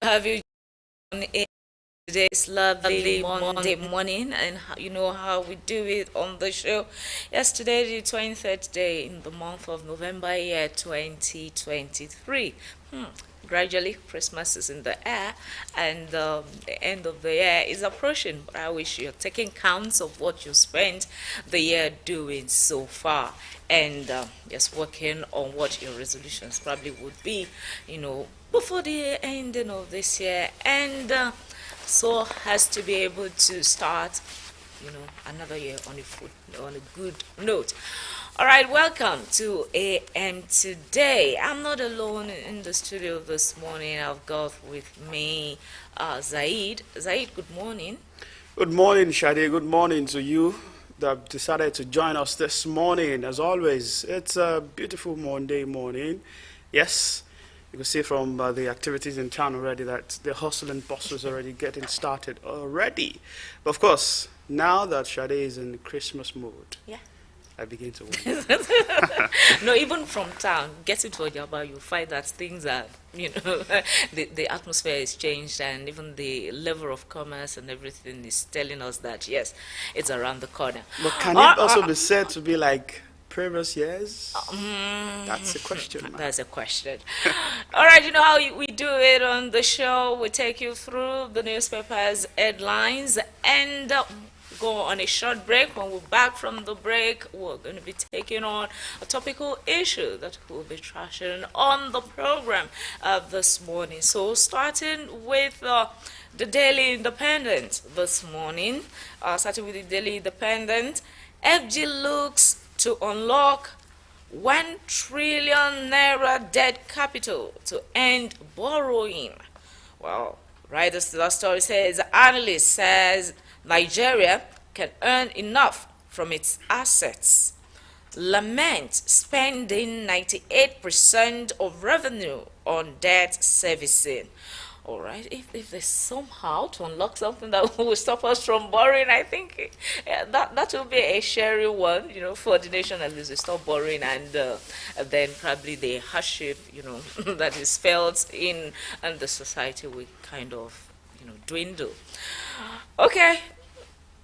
have you on today's lovely Monday morning, and you know how we do it on the show. Yesterday, the 23rd day in the month of November, year 2023. Gradually, Christmas is in the air, and the end of the year is approaching. But I wish you're taking counts of what you spent the year doing so far, and just working on what your resolutions probably would be, before the ending of this year, and so has to be able to start, another year on a good note. All right, welcome to AM Today. I'm not alone in the studio this morning. I've got with me Zaid. Zaid, good morning. Good morning, Shade. Good morning to you that have decided to join us this morning. As always, it's a beautiful Monday morning. Yes, you can see from the activities in town already that the hustle and bustle is already getting started already. But of course, now that Shade is in Christmas mood, Yeah. I begin to wonder. No, even from town, getting to Ojaba, you find that things are, the atmosphere is changed, and even the level of commerce and everything is telling us that, yes, it's around the corner. But can it also be said to be like previous years? That's a question, man. That's a question. All right, you know how we do it on the show. We take you through the newspapers, headlines, and go on a short break. When we're back from the break, we're going to be taking on a topical issue that we'll be trashing on the program this morning. So starting with the Daily Independent this morning, starting with the Daily Independent, FG looks to unlock 1 trillion naira debt capital to end borrowing. Well, right, the story says, analyst says Nigeria can earn enough from its assets. Lament spending 98% of revenue on debt servicing. All right, if there's somehow to unlock something that will stop us from borrowing, I think that will be a sharing one, for the nation at least. We stop borrowing, and then probably the hardship, that is felt in and the society will kind of, dwindle. Okay.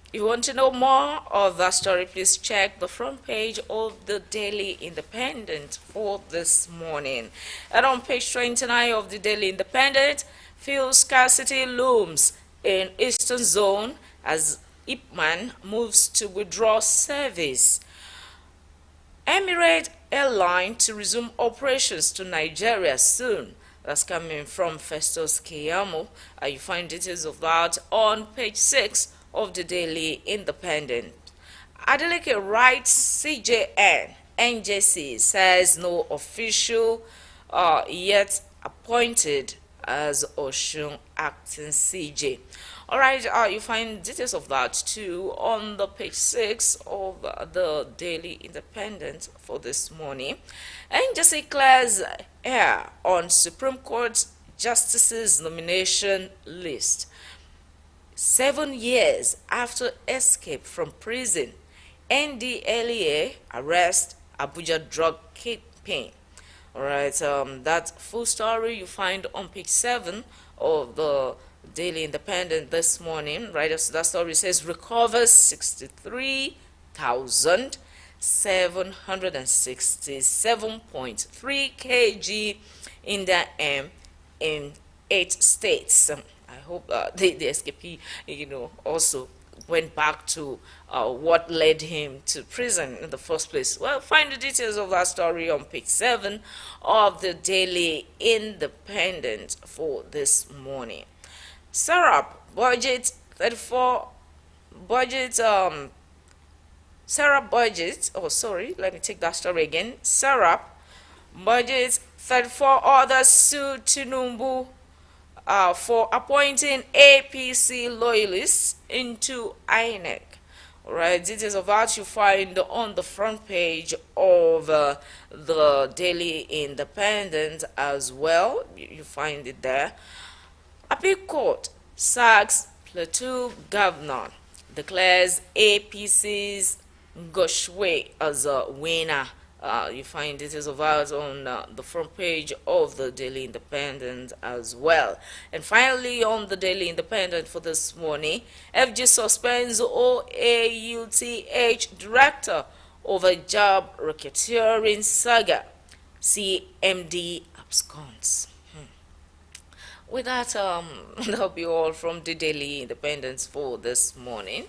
If you want to know more of that story, please check the front page of the Daily Independent for this morning. And on page 29 of the Daily Independent, fuel scarcity looms in Eastern Zone as Ipman moves to withdraw service. Emirates airline to resume operations to Nigeria soon. That's coming from Festus Kiyamo. You find details of that on page 6 of the Daily Independent. Adeleke writes CJN. NJC says no official yet appointed as Oshun acting CJ. All right, you find details of that too on the page 6 of the Daily Independent for this morning. NJC clears air on Supreme Court Justices nomination list. 7 years after escape from prison, NDLEA arrest Abuja drug kingpin. All right, that full story you find on page 7 of the Daily Independent this morning. Right, so that story says recovers 63,767.3 kg in the M in 8 states. I hope the escapee, also went back to what led him to prison in the first place. Well, find the details of that story on page 7 of the Daily Independent for this morning. Syrup budget 34 budget Syrup budget. Oh, sorry. Let me take that story again. Syrup budget 34 others sue Tinubu for appointing APC loyalists into INEC. All right, details of that you find on the front page of the Daily Independent as well. You find it there. Appeal Court sacks Plateau governor, declares APC's Goshwe as a winner You find details of ours on the front page of the Daily Independent as well. And finally, on the Daily Independent for this morning, FG suspends OAUTH director over job racketeering saga. CMD absconds. With that, that'll be all from the Daily Independence for this morning.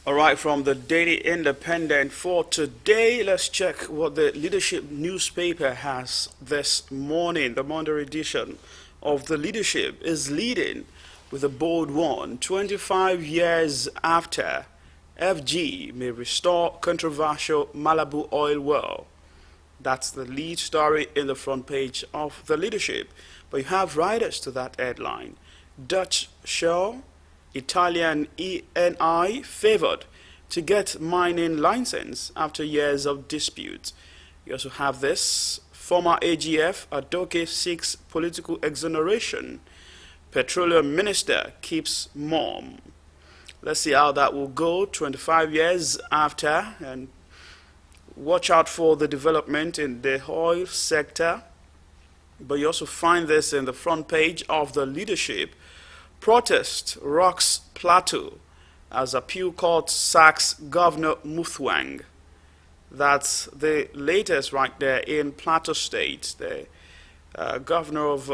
All right, from the Daily Independent for today, let's check what the Leadership newspaper has this morning. The Monday edition of the Leadership is leading with a bold one. 25 years after, FG may restore controversial Malibu oil well. That's the lead story in the front page of the Leadership. But you have writers to that headline. Dutch Shell, Italian ENI favored to get mining license after years of dispute. You also have this. Former AGF Adoke seeks political exoneration. Petroleum Minister keeps mum. Let's see how that will go 25 years after, and watch out for the development in the oil sector. But you also find this in the front page of the Leadership. Protest rocks Plateau as appeal court sacks Governor Muthwang. That's the latest right there in Plateau State. The governor of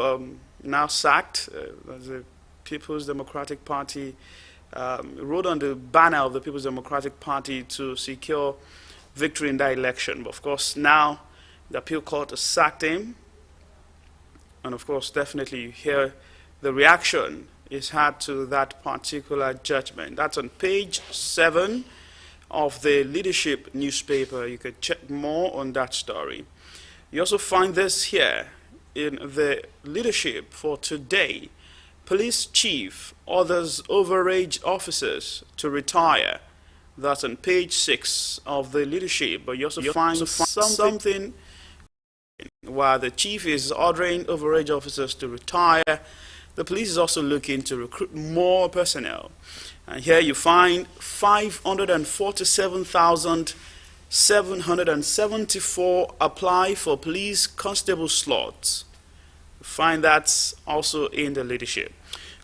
now sacked. The People's Democratic Party wrote on the banner of the People's Democratic Party to secure victory in that election. But of course, now the appeal court has sacked him. And of course, definitely you hear the reaction is had to that particular judgment. That's on page 7 of the Leadership newspaper. You can check more on that story. You also find this here in the Leadership for today. Police chief orders overage officers to retire. That's on page 6 of the Leadership. But you also find something while the chief is ordering overage officers to retire. The police is also looking to recruit more personnel. And here you find 547,774 apply for police constable slots. You find that also in the Leadership.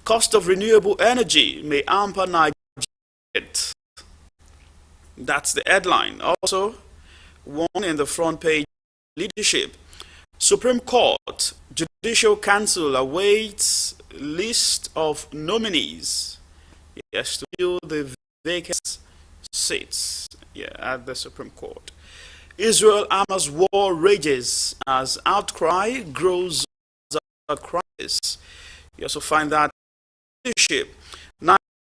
Cost of renewable energy may hamper Nigeria. That's the headline. Also, one in the front page Leadership. Supreme Court Judicial Council awaits list of nominees. Yes, to fill the vacant seats at the Supreme Court. Israel-Hamas war rages as outcry grows as a crisis. You also find that Leadership.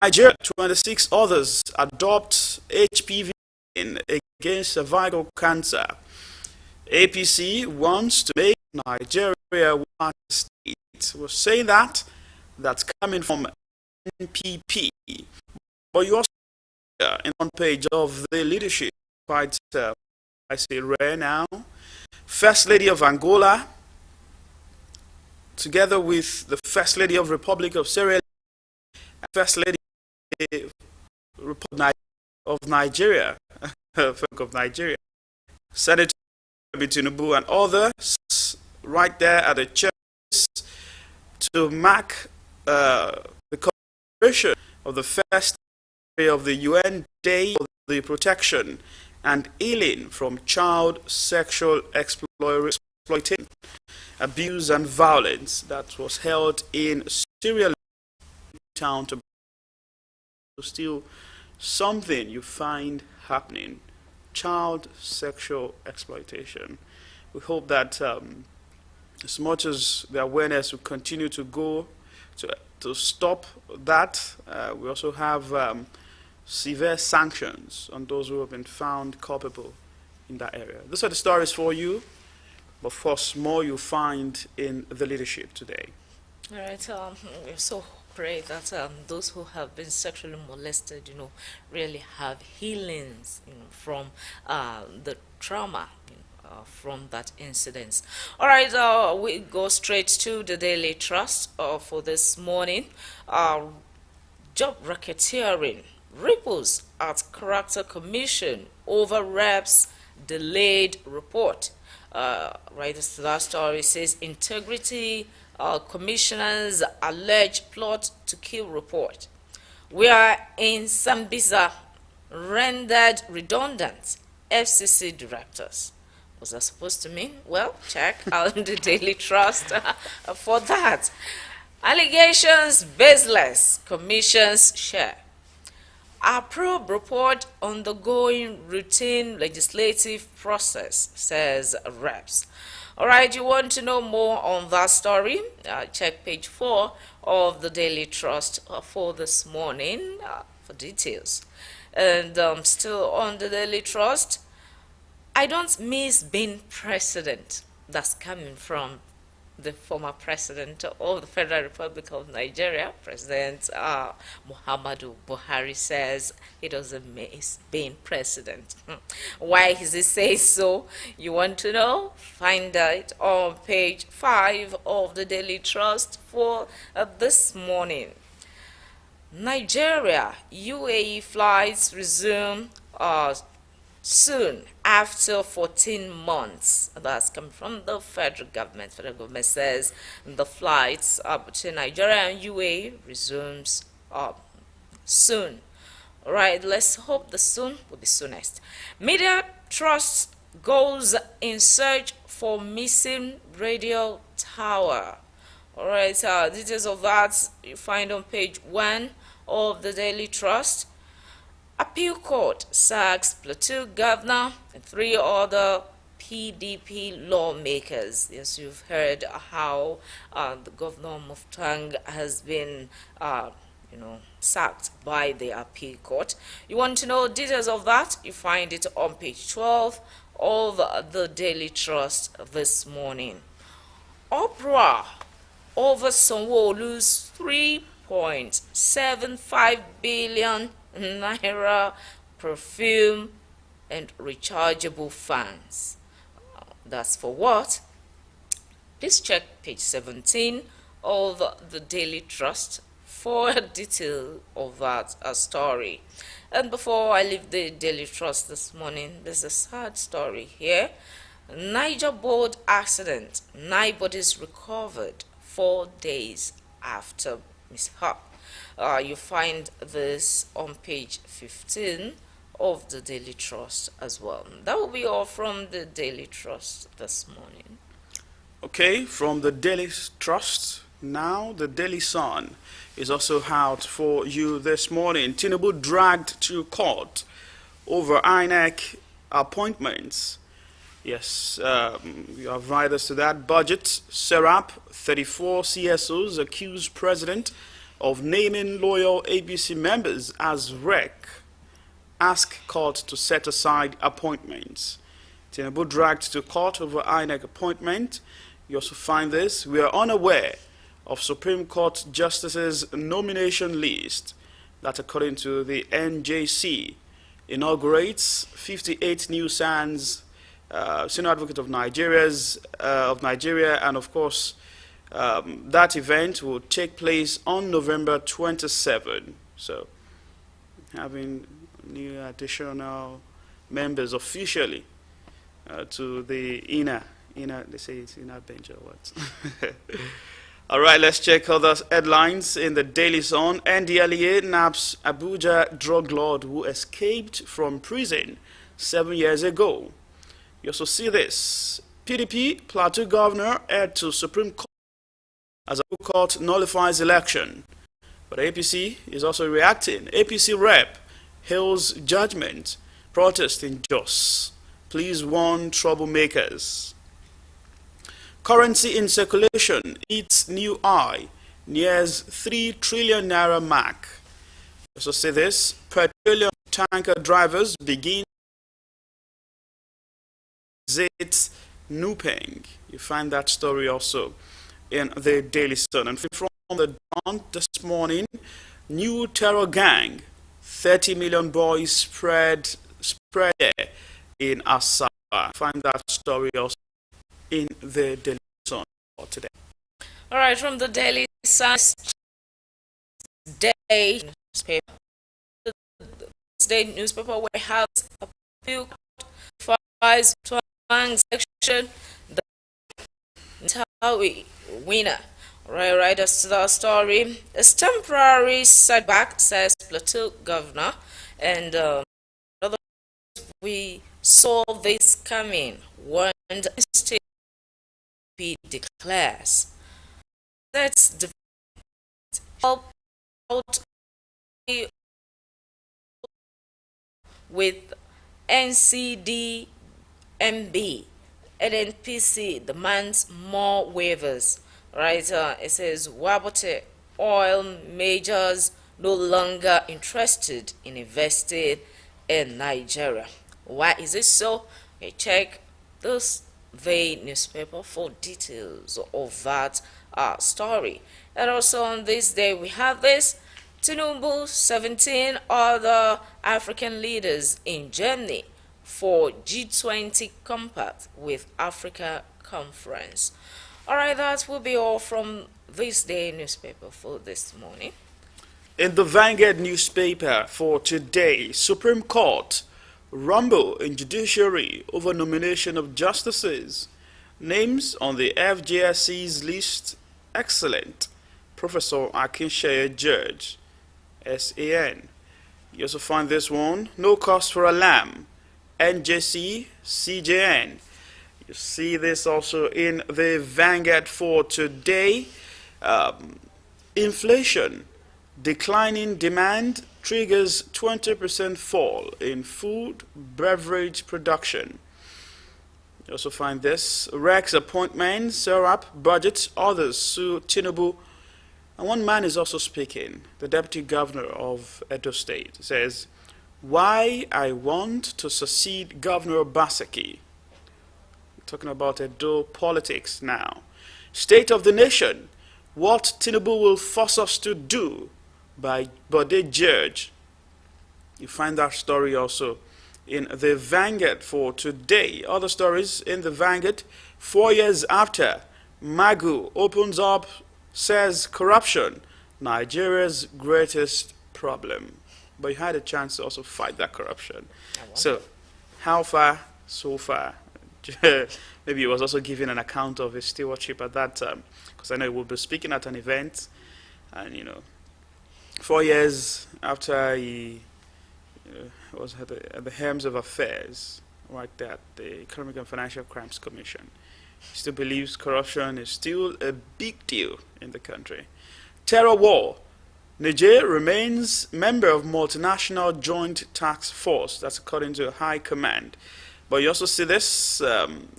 Nigeria, 26 others adopt HPV against cervical cancer. APC wants to make Nigeria one state. We're saying that's coming from NPP. But you also in one page of the Leadership, quite I say rare now. First Lady of Angola, together with the First Lady of Republic of Sierra Leone, First Lady of Nigeria, of Nigeria, Senator Tinubu and others right there at the church to mark the commemoration of the first day of the UN Day for the Protection and Healing from Child Sexual Exploitation, Abuse and Violence that was held in Sierra Leone town. To still something you find happening. Child sexual exploitation. We hope that as much as the awareness will continue to go to stop that, we also have severe sanctions on those who have been found culpable in that area. Those are the stories for you, but of course more you find in the Leadership today. All right, we're so pray that those who have been sexually molested, really have healings, from the trauma, from that incident. All right, we go straight to the Daily Trust for this morning. Job racketeering ripples at Character Commission over reps delayed report. Right, this last story says integrity commissioners allege plot to kill report. We are in Sambisa rendered redundant FCC directors. What's that supposed to mean? Well, check out the Daily Trust for that. Allegations baseless, commissions share. Approve report on the going routine legislative process, says reps. All right, you want to know more on that story? Check page 4 of the Daily Trust for this morning for details. And still on the Daily Trust, I don't miss being president. That's coming from the former president of the Federal Republic of Nigeria, President Muhammadu Buhari, says he doesn't miss being president. Why does he say so? You want to know? Find out on page 5 of the Daily Trust for this morning. Nigeria, UAE flights resume soon after 14 months. That's coming from the federal government. Federal government says the flights between Nigeria and UAE resumes soon. All right, let's hope the soon will be soonest. Media Trust goes in search for missing radio tower. All right, details of that you find on page 1 of the Daily Trust. Appeal Court sacks Plateau governor and 3 other PDP lawmakers. Yes, you've heard how the governor Muftang has been, sacked by the Appeal Court. You want to know details of that? You find it on page 12 of the Daily Trust this morning. Uproar over Sanwo-Olu's 3.75 billion naira perfume and rechargeable fans. That's for what? Please check page 17 of the Daily Trust for a detail of that story. And before I leave the Daily Trust this morning, there's a sad story here. Niger boat accident. 9 bodies recovered 4 days after mishap. You find this on page 15 of the Daily Trust as well. That will be all from the Daily Trust this morning. Okay, from the Daily Trust, now the Daily Sun is also out for you this morning. Tinubu dragged to court over INEC appointments. Yes, you have riders to that. Budget, Serap, 34 CSOs accuse president of naming loyal APC members as REC. Ask court to set aside appointments. Tinubu dragged to court over INEC appointment. You also find this. We are unaware of Supreme Court Justices nomination list that, according to the NJC, inaugurates 58 new SANs, Senior Advocate of Nigeria, and of course, that event will take place on November 27. So, having new additional members officially to the inner, they say it's inner bench or what? All right, let's check other headlines in the Daily Sun. NDLEA naps Abuja drug lord who escaped from prison 7 years ago. You also see this. PDP Plateau governor head to Supreme Court as a court nullifies election. But APC is also reacting. APC rep hails judgment. Protest in Jos. Please warn troublemakers. Currency in circulation hits new high, nears 3 trillion naira mark. Also say this, petroleum tanker drivers begin visit Nupeng. You find that story also in the Daily Sun. And from the dawn this morning, new terror gang, 30 million boys spread in Asaba. Find that story also in the Daily Sun for today. All right, from the Daily Sun, day newspaper, we have a Prize Twang section, the Ntawi winner. Right, that's the story. It's temporary setback, says Plateau governor, and we saw this coming when the state declares. That's the help out with NCDMB. NNPC demands more waivers. Right, it says Wabote oil majors no longer interested in investing in Nigeria. Why is it so? Okay, check this the newspaper for details of that story. And also on this day we have this: Tinubu, 17 other African leaders in Germany for G20 Compact with Africa Conference. All right, that will be all from this day newspaper for this morning. In the Vanguard newspaper for today, Supreme Court rumble in judiciary over nomination of justices. Names on the FJSC's list: excellent. Professor Akinsheye George, SAN. You also find this one: no cost for alarm. NJC, CJN. You see this also in the Vanguard for today. Inflation, declining demand triggers 20% fall in food, beverage production. You also find this: Rex appointments, Serap budgets, others sue Tinubu. And one man is also speaking, the deputy governor of Edo State, says, why I want to succeed Governor Baseki. Talking about Edo politics now. State of the Nation, what Tinubu will force us to do, by Bode George. You find that story also in the Vanguard for today. Other stories in the Vanguard: 4 years after, Magu opens up, says corruption, Nigeria's greatest problem. But you had a chance to also fight that corruption. So, how far? So far. Maybe he was also giving an account of his stewardship at that time, because I know he will be speaking at an event, and 4 years after he was at the helms of affairs, like that, the Economic and Financial Crimes Commission, he still believes corruption is still a big deal in the country. Terror war. Niger remains member of multinational joint task force. That's according to High Command. But you also see this,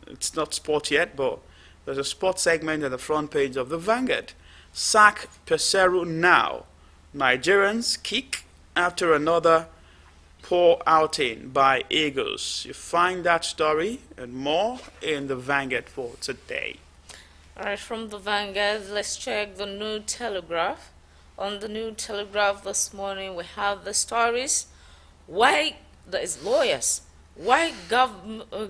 it's not sport yet, but there's a sport segment on the front page of the Vanguard. Sack Peseru now. Nigerians kick after another poor outing by Eagles. You find that story and more in the Vanguard for today. All right, from the Vanguard, let's check the New Telegraph. On the New Telegraph this morning, we have the stories: why there is lawyers, why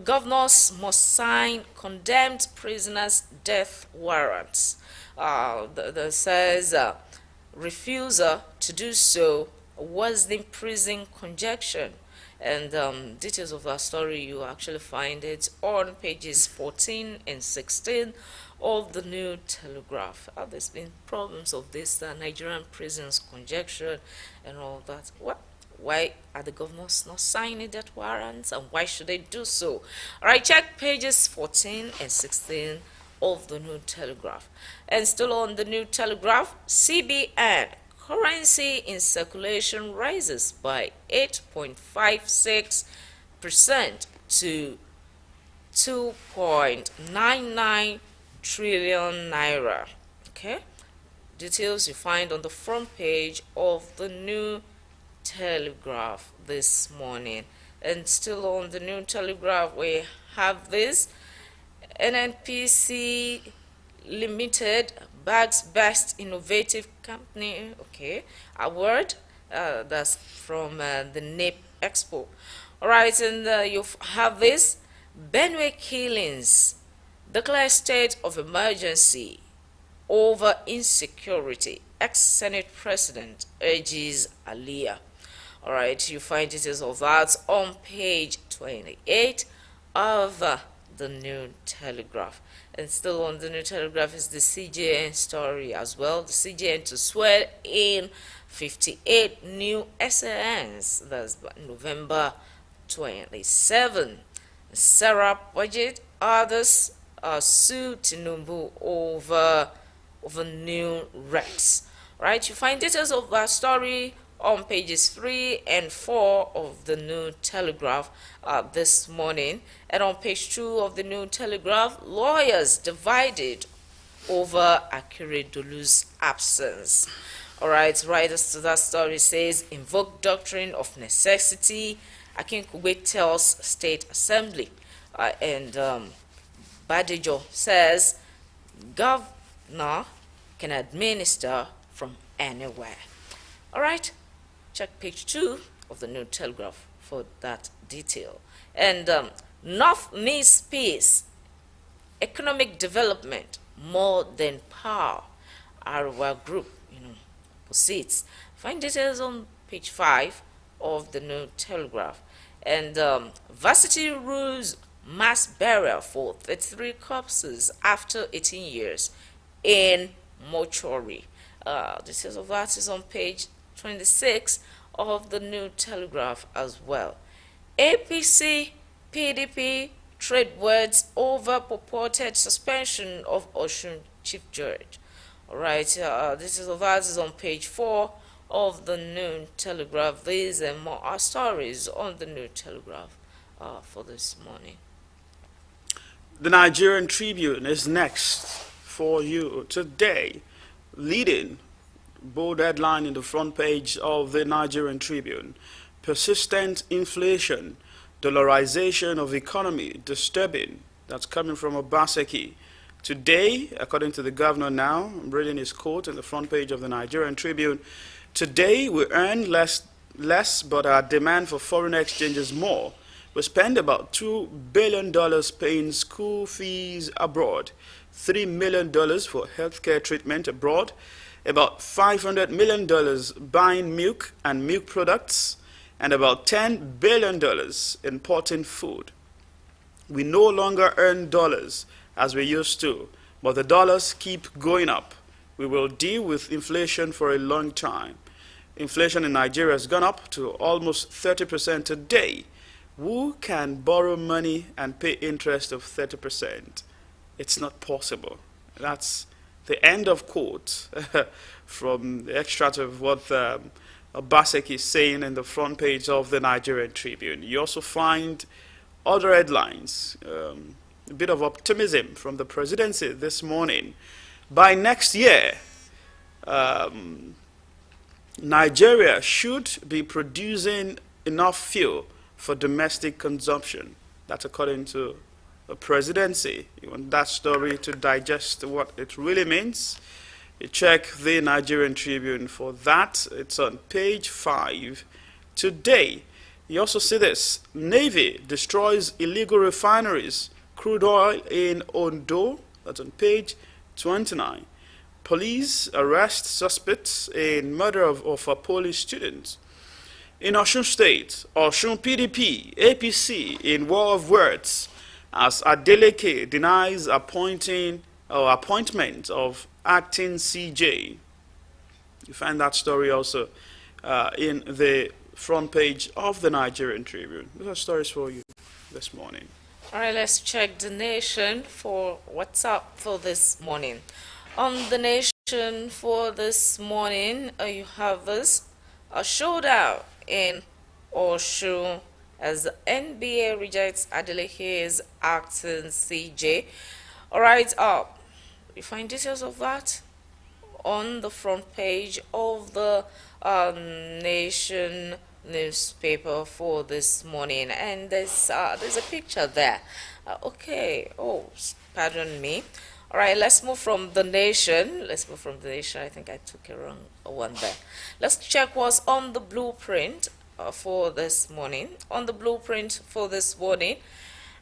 governors must sign condemned prisoners' death warrants. The says refusal to do so was the prison conjecture. And details of that story, you actually find it on pages 14 and 16 of the New Telegraph. There's been problems of this Nigerian prisons conjecture and all that. What? Why are the governors not signing that warrants, and why should they do so? All right, check pages 14 and 16 of the New Telegraph. And still on the New Telegraph, CBN, currency in circulation rises by 8.56% to 2.99 trillion naira. Okay, details you find on the front page of the New Telegraph this morning. And still on the New Telegraph, we have this: NNPC Limited bags best innovative company, okay, award. That's from the NAPE Expo. All right, and you have this: Benue killings, declare state of emergency over insecurity. Ex-Senate President urges Aliyah. All right, you find details of that on page 28 of the New Telegraph. And still on the New Telegraph is the CJN story as well. The CJN to swear in 58 new SANs. That's by November 27. Sarah budget, others sue Tinubu over new Rex. Right, you find details of that story on pages 3 and 4 of the New Telegraph this morning. And on page 2 of the New Telegraph, lawyers divided over Akeredolu's absence. All right, writers to that story says, invoke doctrine of necessity. Akinkunmi tells State Assembly. And Badejo says, governor can administer from anywhere. All right, check page 2 of the New Telegraph for that detail. And North needs peace, economic development more than power. Our group, proceeds. Find details on page 5 of the New Telegraph. And Varsity rules mass burial for 33 corpses after 18 years in mortuary. Details of that is on page 26 of the New Telegraph as well. APC, PDP trade words over purported suspension of Osun Chief Judge. All right, details of that is on page 4 of the New Telegraph. These and more are stories on the New Telegraph for this morning. The Nigerian Tribune is next for you today, leading bold headline in the front page of the Nigerian Tribune. Persistent inflation, dollarization of economy disturbing. That's coming from Obaseki. Today, according to the governor now, I'm reading his quote in the front page of the Nigerian Tribune, today we earn less, but our demand for foreign exchange is more. We spend about $2 billion paying school fees abroad, $3 million for healthcare treatment abroad, about $500 million buying milk and milk products, and about $10 billion importing food. We no longer earn dollars as we used to, but the dollars keep going up. We will deal with inflation for a long time. Inflation in Nigeria has gone up to almost 30% today. Who can borrow money and pay interest of 30%? It's not possible. That's the end of quote from the extract of what Obaseki is saying in the front page of the Nigerian Tribune. You also find other headlines, a bit of optimism from the presidency this morning. By next year, Nigeria should be producing enough fuel for domestic consumption. That's according to the presidency. You want that story to digest what it really means? You check the Nigerian Tribune for that. It's on page 5 today. You also see this. Navy destroys illegal refineries, crude oil in Ondo. That's on page 29. Police arrest suspects in murder of a police student. In Osun State, Osun PDP, APC in war of words as Adeleke denies appointment of acting CJ. You find that story also in the front page of the Nigerian Tribune. Those are stories for you this morning. All right, let's check the nation for what's up for this morning. On the nation for this morning, you have this, a showdown in Osun as the NBA rejects Adeleke's acting CJ. All right, you find details of that on the front page of the Nation newspaper for this morning, and there's a picture there. Pardon me. All right, let's move from the Nation. I think I took a wrong one there. Let's check what's on the blueprint for this morning. On the blueprint for this morning,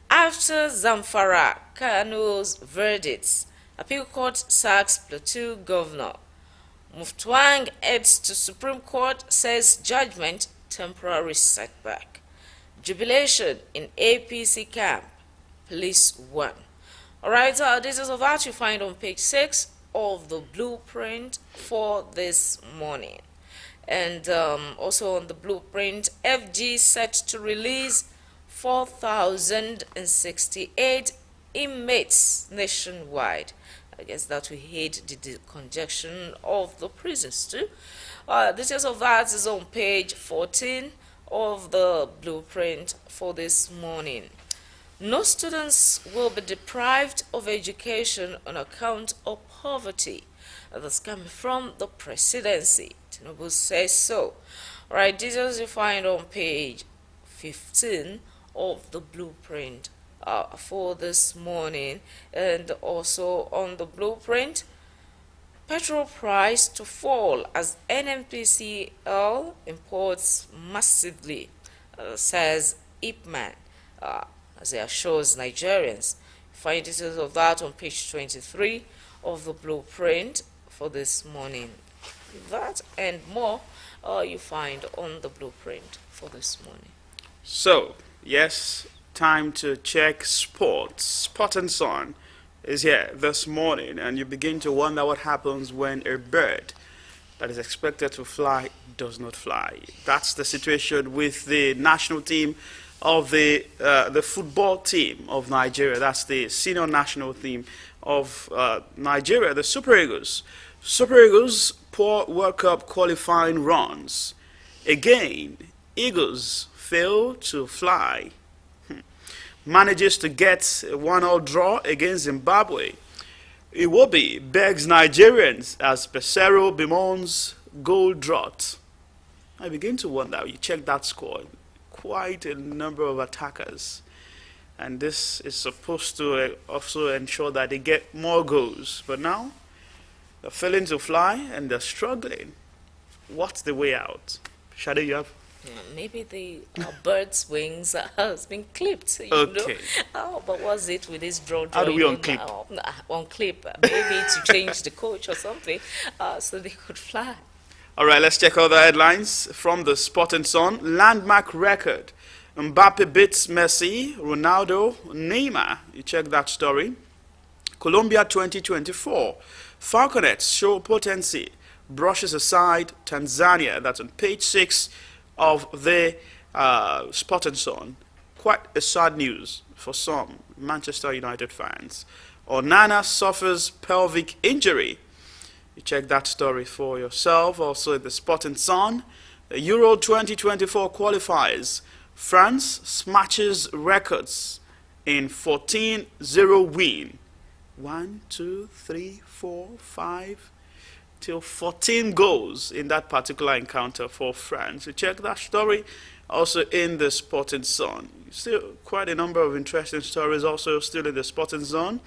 after Zamfara, Kanu's verdicts, Appeal Court sacks Plateau Governor. Muftwang heads to Supreme Court, says judgment temporary setback. Jubilation in APC camp Police 1. Alright, details of that you find on page 6 of the blueprint for this morning. And also on the blueprint, FG set to release 4,068 inmates nationwide. I guess that we hate the congestion of the prisons too. Details of that is on page 14 of the blueprint for this morning. No students will be deprived of education on account of poverty. That's coming from the presidency. Tinubu says so. All right, details you find on page 15 of the blueprint for this morning. And also on the blueprint, petrol price to fall as NNPCL imports massively, says Ipman, as it assures Nigerians. Find details of that on page 23 of the blueprint for this morning. That and more you find on the blueprint for this morning. So, yes, time to check sports. Spot and Sun is here this morning, and you begin to wonder what happens when a bird that is expected to fly does not fly. That's the situation with the national team of the football team of Nigeria. That's the senior national team of Nigeria, the Super Eagles. Super Eagles poor World Cup qualifying runs. Again, Eagles fail to fly. Manages to get a 1-1 draw against Zimbabwe. Iwobi begs Nigerians as Pesero bemoans goal drought. I begin to wonder, you check that score, quite a number of attackers. And this is supposed to also ensure that they get more goals. But now, they're failing to fly and they're struggling. What's the way out? Shade, you have? Maybe the bird's wings has been clipped, you Okay. know. Oh, but what's it with this draw? How do we drawing unclip? Unclip. Maybe to change the coach or something, so they could fly. All right, let's check other headlines from the Sport and Sun. Landmark record. Mbappe beats Messi, Ronaldo, Neymar. You check that story. Colombia 2024. Falconets show potency. Brushes aside Tanzania. That's on page 6 of the Sport and Sun. Quite a sad news for some Manchester United fans. Onana suffers pelvic injury. You check that story for yourself. Also in the Sport and Sun. The Euro 2024 qualifiers. France smashes records in 14-0 win. 1, 2, 3, 4, 5 till 14 goals in that particular encounter for France. You check that story also in the Sporting Zone. Still quite a number of interesting stories also still in the Sporting Zone.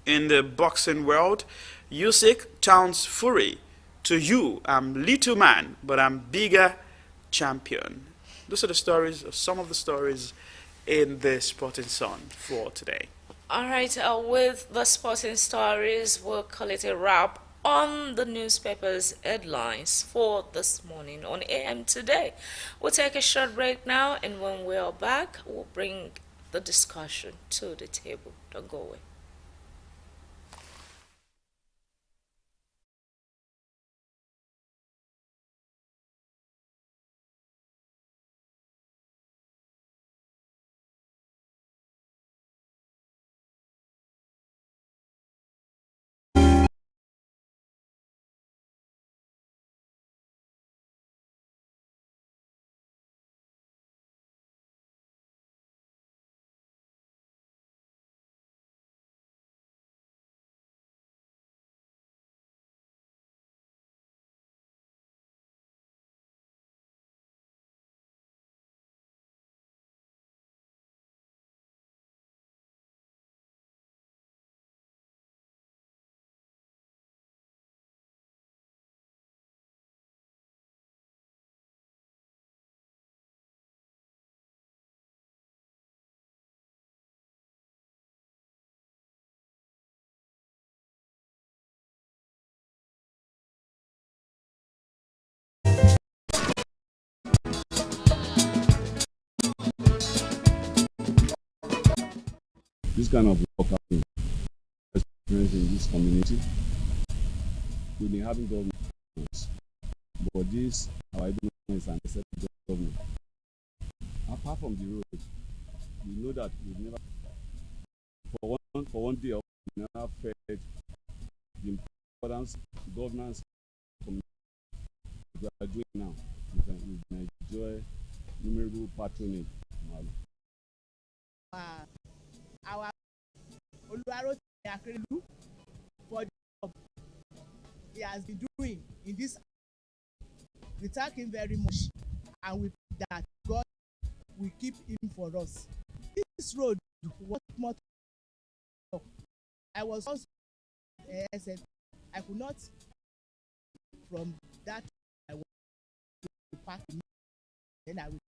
In the boxing world, Usyk chants Fury, to you, I'm little man, but I'm bigger champion. Those are the stories, some of the stories in the Sporting Sun for today. All right, with the sporting stories, we'll call it a wrap on the newspaper's headlines for this morning on AM Today. We'll take a short break now, and when we are back, we'll bring the discussion to the table. Don't go away. This kind of work happening, experience in this community. We've been having governments, but this our Edo is an exceptional government. Apart from the road, we know that we've never, for one day, we never felt the importance governance community we are doing now. We can enjoy innumerable patronage. Our Oluwaro Akerelu for the job he has been doing in this. We thank him very much, and we pray that God will keep him for us. This road was more. I was also said I could not from that I was to park then I will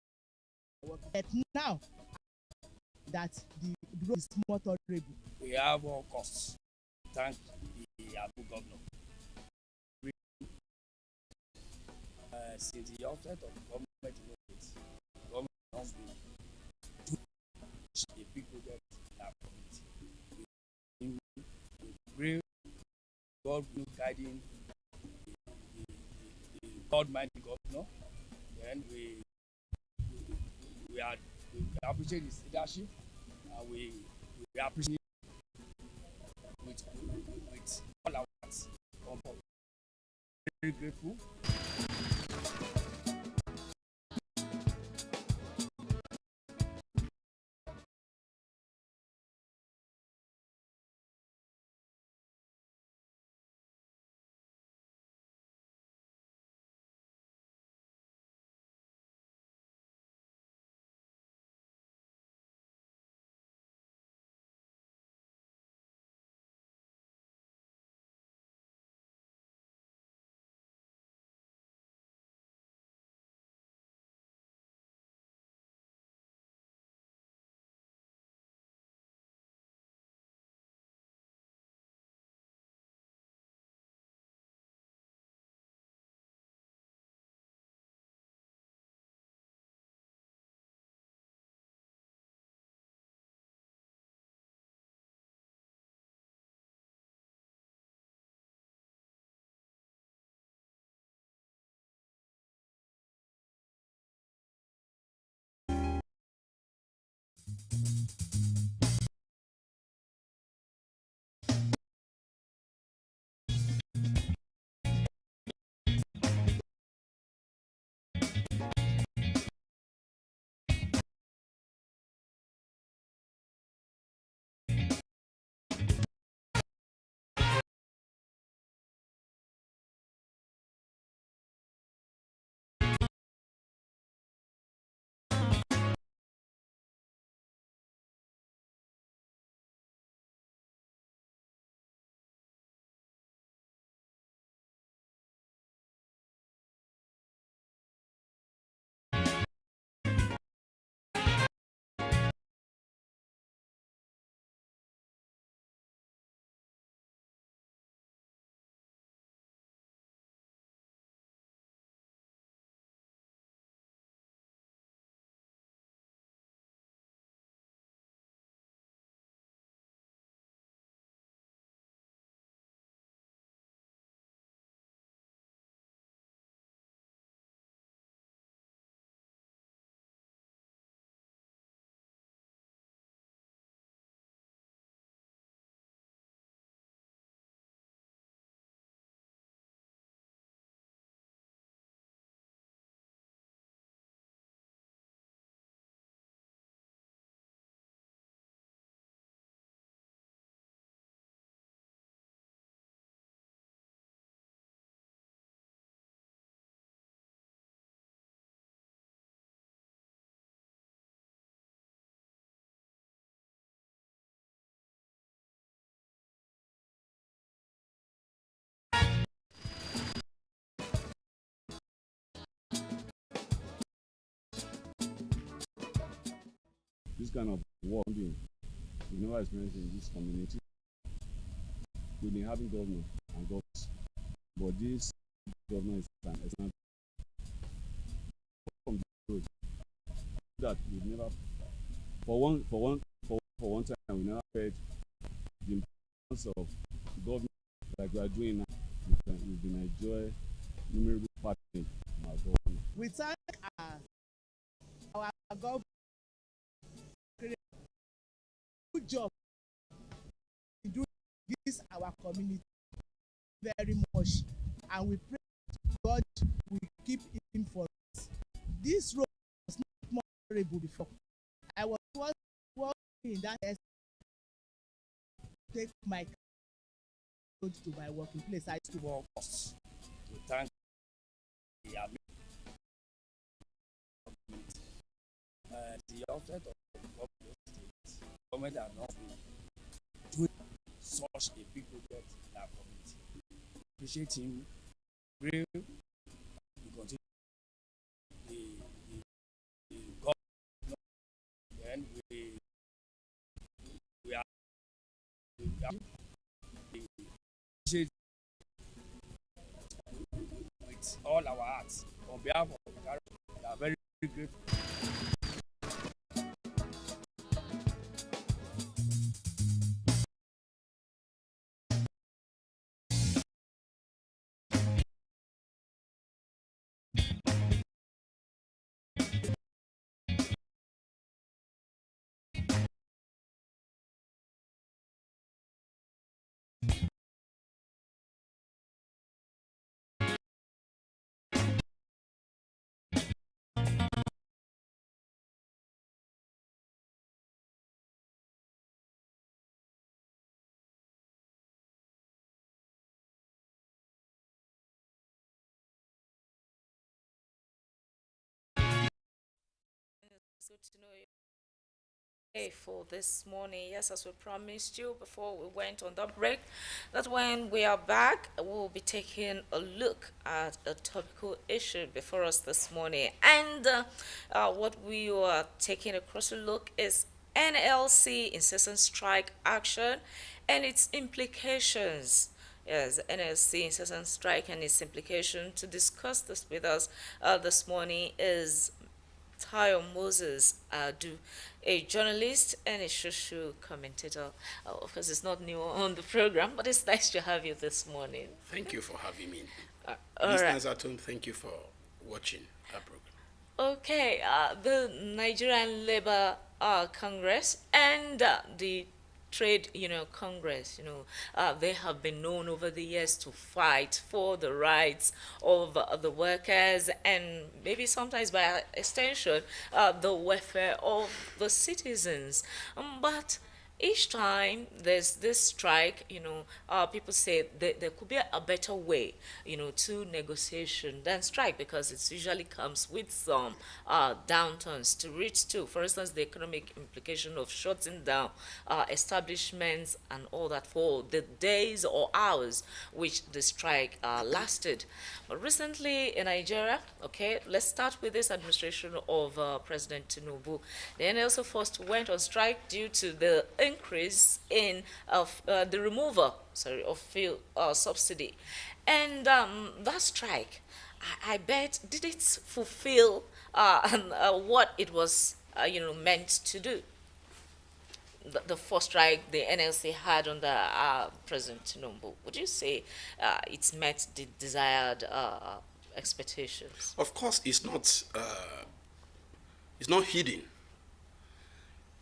work. But now that the road is more tolerable. We have all costs. Thank the Abu governor. Since the outset of government has been a big project in our community. We pray God will guiding the God-minded governor. Then we appreciate his leadership. We appreciate with all our hearts. Very grateful. This kind of work we've never experienced in this community. We've been having government and governments, but this government is an exceptional from the road that we've never for one for one time, we never heard the importance of government like we are doing now. We've been enjoying innumerable patronage from our government. We thank our government. Good job in doing this our community very much, and we pray God will keep him for us. This road was not more favorable before. I was working in that area, take my road to my working place. I used to For us to thank the community. The outset of the government has not been doing such a big project in our community. Appreciate him. Pray we continue the government, and we are appreciate with all our hearts on behalf of the Caribbean. We are very grateful. It's good to know you. Hey, for this morning, yes, as we promised you before we went on the break, that when we are back, we'll be taking a look at a topical issue before us this morning. And what we are taking a closer look is NLC incessant strike action and its implications. Yes, NLC incessant strike and its implication. To discuss this with us this morning is Tayo Moses Adu, a journalist and a social commentator. Of course, it's not new on the program, but it's nice to have you this morning. Thank you for having me. All right. Listeners at home, thank you for watching our program. Okay, the Nigerian Labour Congress and the Trade Union Congress, they have been known over the years to fight for the rights of the workers and maybe sometimes by extension the welfare of the citizens. But each time there's this strike, people say there could be a better way, to negotiation than strike, because it usually comes with some downturns to reach to. For instance, the economic implication of shutting down establishments and all that for the days or hours which the strike lasted. But recently in Nigeria, okay, let's start with this administration of President Tinubu. The NLC first went on strike due to the increase in the removal, of fuel subsidy, and that strike, I bet, did it fulfill what it was, meant to do? The first strike the NLC had under President Tinubu, would you say it's met the desired expectations? Of course, it's not hidden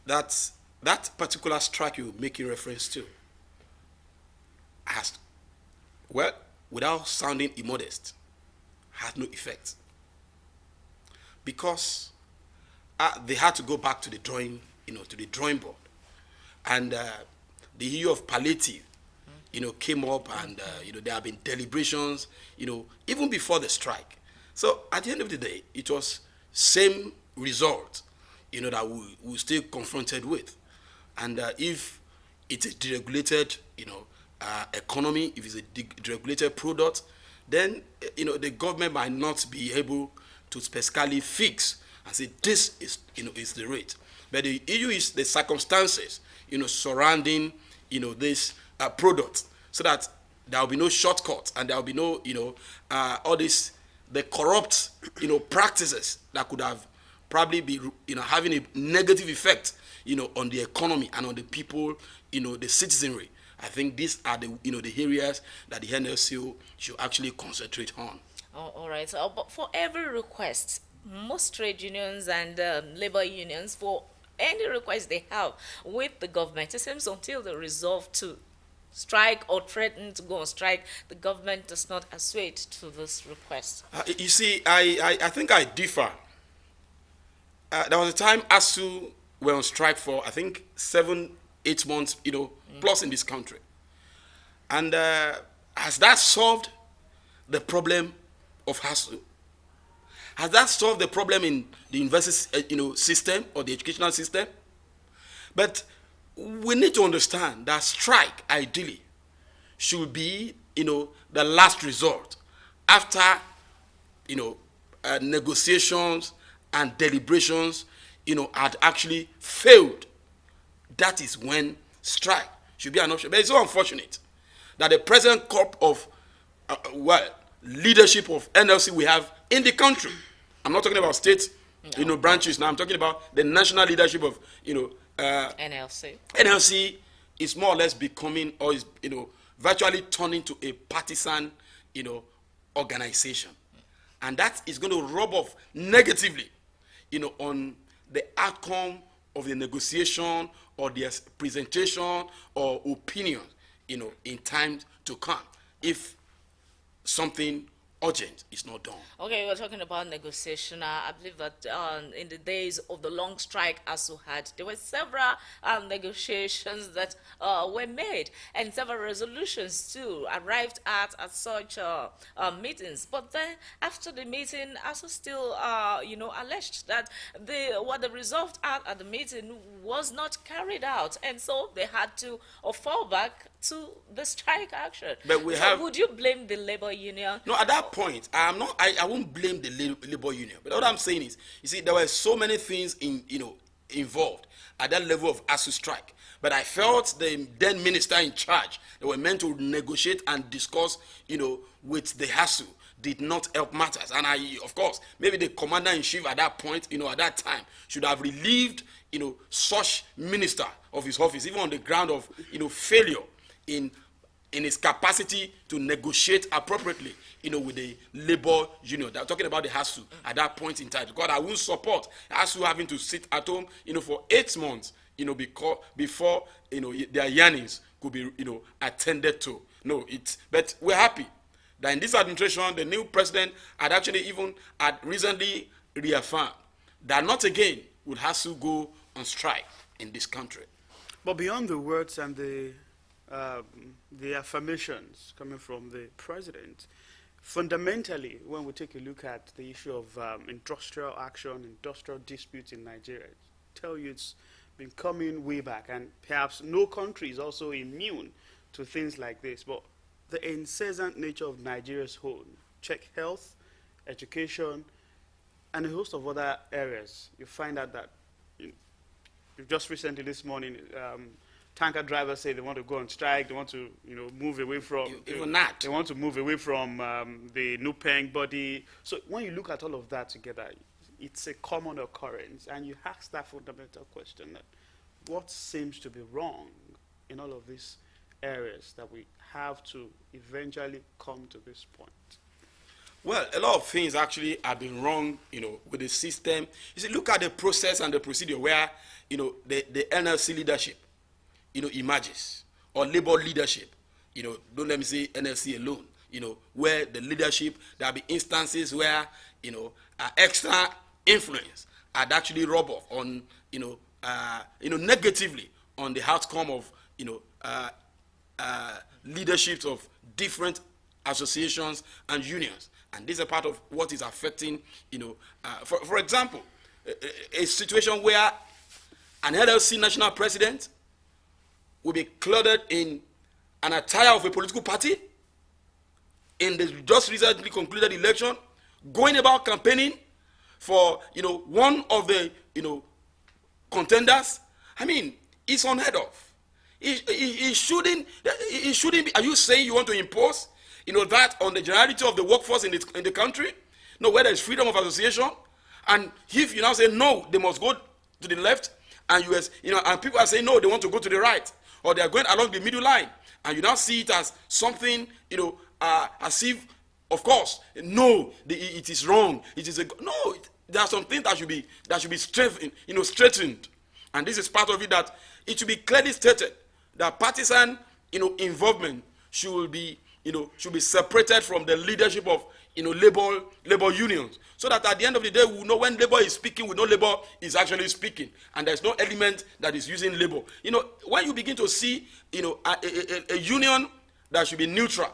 that that particular strike you're making reference to has, well, without sounding immodest, has no effect, because they had to go back to the drawing board, and the issue of palliative, came up, and there have been deliberations, even before the strike. So at the end of the day, it was same result, that we still confronted with, and if it's a deregulated, economy, if it's a deregulated product, then the government might not be able to specifically fix and say this is the rate. But the issue is the circumstances, surrounding, this product, so that there will be no shortcut and there will be no, all this, the corrupt, practices that could have probably be, having a negative effect, on the economy and on the people, the citizenry. I think these are the, the areas that the NLC should actually concentrate on. Oh, all right. So, but for every request, most trade unions and labor unions, for any request they have with the government, it seems until they resolve to strike or threaten to go on strike, the government does not assuage to this request. You see, I think I differ. There was a time ASU were on strike for, I think, 7-8 months, plus in this country. And has that solved the problem of ASU? Has that solved the problem in the university, system or the educational system? But we need to understand that strike, ideally, should be, the last resort after, negotiations and deliberations, had actually failed. That is when strike should be an option. But it's so unfortunate that the present crop of, leadership of NLC we have in the country, I'm not talking about state, branches now. I'm talking about the national leadership of, NLC. NLC is more or less becoming, or is, virtually turning to a partisan, organization, and that is going to rub off negatively, on the outcome of the negotiation or the presentation or opinion, in time to come, if something urgent is not done. Okay, we're talking about negotiation. I believe that in the days of the long strike ASU had, there were several negotiations that were made, and several resolutions too arrived at such meetings. But then after the meeting, ASU still, alleged that what they resolved at the meeting was not carried out, and so they had to fall back to the strike action. But would you blame the labor union? No, at that point, I won't blame the labor union. But what I'm saying is, you see, there were so many things involved at that level of ASU strike. But I felt the then minister in charge, they were meant to negotiate and discuss, with the ASU, did not help matters. And of course, maybe the commander-in-chief at that point, at that time, should have relieved, such minister of his office, even on the ground of, failure in his capacity to negotiate appropriately, with the labor union. They're talking about the ASU at that point in time. Because I won't support ASU having to sit at home, for 8 months, before, their yearnings could be, attended to. No, but we're happy that in this administration, the new president had actually had recently reaffirmed that not again will ASU go on strike in this country. But beyond the words and the affirmations coming from the president, fundamentally, when we take a look at the issue of industrial action, industrial disputes in Nigeria, I tell you it's been coming way back, and perhaps no country is also immune to things like this. But the incessant nature of Nigeria's own, check health, education, and a host of other areas, you find out that just recently this morning, tanker drivers say they want to go on strike. They want to, move away from. Even that. They want to move away from the Nupeng body. So when you look at all of that together, it's a common occurrence, and you ask that fundamental question: that what seems to be wrong in all of these areas that we have to eventually come to this point? Well, a lot of things actually have been wrong, with the system. You see, look at the process and the procedure where, the NLC leadership, emerges, or labor leadership, don't let me say NLC alone, where the leadership, there'll be instances where, extra influence had actually rub off on, negatively on the outcome of, leaderships of different associations and unions. And this is a part of what is affecting, for example, a situation where an LLC national president will be clothed in an attire of a political party in the just recently concluded election, going about campaigning for, one of the, contenders. I mean, it's unheard of. It shouldn't be. Are you saying you want to impose, that on the generality of the workforce in the country? No, where there is freedom of association, And if you now say no, they must go to the left, and and people are saying no, they want to go to the right, or they are going along the middle line, and you now see it as something, as if, of course, no, it is wrong. It is no. There are some things that should be straightened, and this is part of it, that it should be clearly stated that partisan, involvement should be separated from the leadership of, labor unions, so that at the end of the day, we know when labor is speaking, we know labor is actually speaking, and there's no element that is using labor. When you begin to see, a union that should be neutral,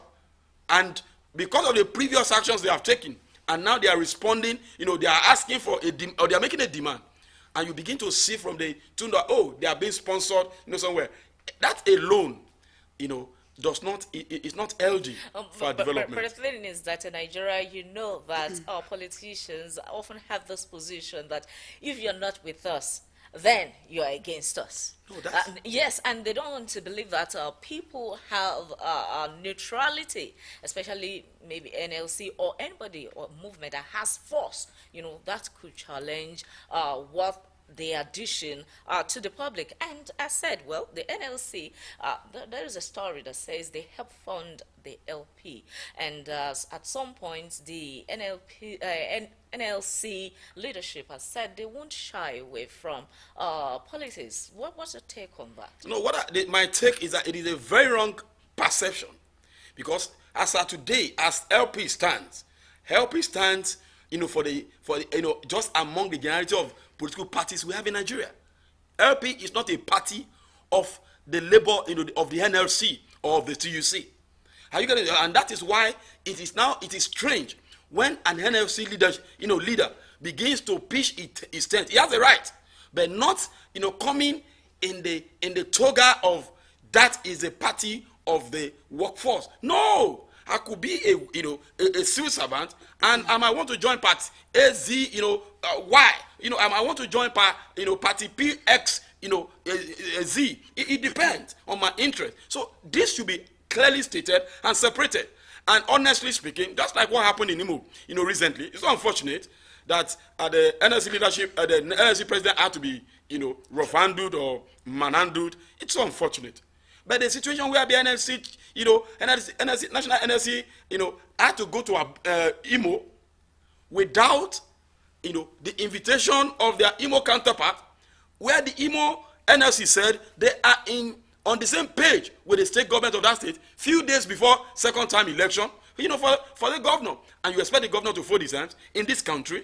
and because of the previous actions they have taken, and now they are responding, they are asking for or they are making a demand, and you begin to see from the tune that, oh, they are being sponsored, somewhere. That alone, it's not healthy for development. But the thing is that in Nigeria, that our politicians often have this position that if you're not with us, then you are against us. No, that's... Yes, and they don't want to believe that people have neutrality, especially maybe NLC or anybody or movement that has force, that could challenge what the addition to the public. And I said, well, the NLC, there is a story that says they help fund the LP, and at some point the NLC leadership has said they won't shy away from politics. What's your take on that? No, my take is that it is a very wrong perception, because as of today, as LP stands, just among the generality of political parties we have in Nigeria. LP is not a party of the labor, of the NLC or of the TUC. Are you getting it? And that is why it is strange when an NLC leader begins to pitch his tent. He has a right, but not coming in the toga of that is a party of the workforce. No. I could be a civil servant, and I might want to join party AZ, Y. I might want to join party PX, Z. It depends on my interest. So this should be clearly stated and separated. And honestly speaking, just like what happened in Imo, recently, it's unfortunate that the NLC leadership, the NLC president had to be, rough-handled or manhandled. It's unfortunate. But the situation where the NLC, National NLC, had to go to Imo without, the invitation of their Imo counterpart, where the Imo NLC said they are on the same page with the state government of that state, few days before second time election, for the governor. And you expect the governor to fold his hands in this country?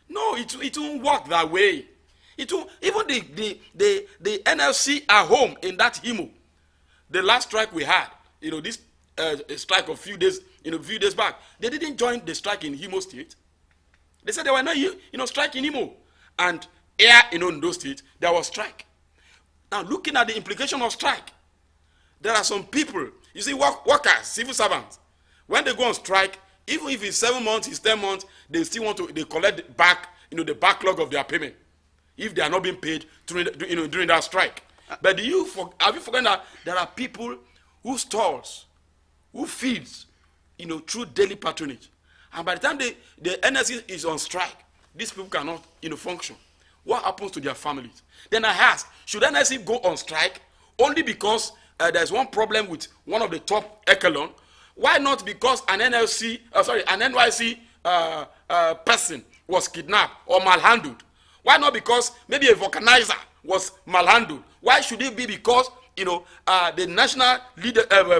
No, it won't work that way. It won't, even the NLC at home in that Imo. The last strike we had, this strike of few days back, they didn't join the strike in Imo State. They said they were not, strike in Imo, and here in Ondo State there was strike. Now, looking at the implication of strike, there are some people, you see, workers, civil servants, when they go on strike, even if it's 7 months, it's 10 months, they still they collect back, the backlog of their payment, if they are not being paid during that strike. But have you forgotten that there are people who stalls, who feeds, through daily patronage, and by the time the NSC is on strike, these people cannot, function. What happens to their families? Then I ask, should NSC go on strike only because there's one problem with one of the top echelon? Why not because an NYC person was kidnapped or malhandled? Why not because maybe a vulcanizer was malhandled? Why should it be because the national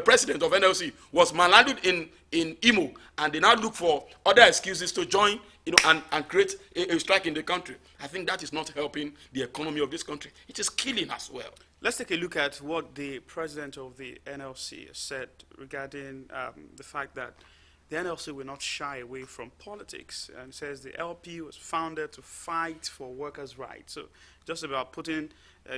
president of NLC was malhandled in Imo, and they now look for other excuses to join and create a strike in the country? I think that is not helping the economy of this country. It is killing as well. Let's take a look at what the president of the NLC said regarding the fact that the NLC will not shy away from politics, and says the LP was founded to fight for workers' rights. So just about putting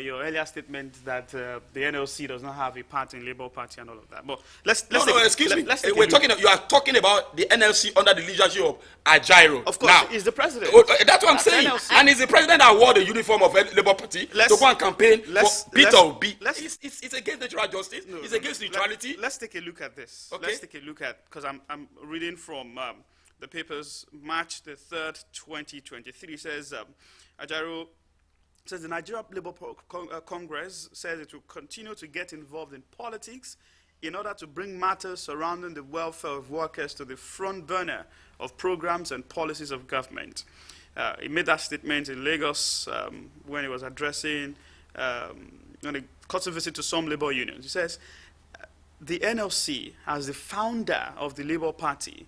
your earlier statement that the NLC does not have a part in Labour Party and all of that. But excuse me. You are talking about the NLC under the leadership of Ajaero. Of course, he's the president. That's what I'm saying. NLC. And he's the president that wore the uniform of Labour Party to go and campaign for Peter Obi. It's against natural justice. It's against neutrality. Let's take a look at this. Okay. Let's take a look at, because I'm reading from the papers, March the 3rd, 2023, says Ajaro says the Nigeria Labour Congress says it will continue to get involved in politics in order to bring matters surrounding the welfare of workers to the front burner of programs and policies of government. He made that statement in Lagos when he was addressing on a courtesy visit to some labor unions. He says, the NLC, as the founder of the Labour Party,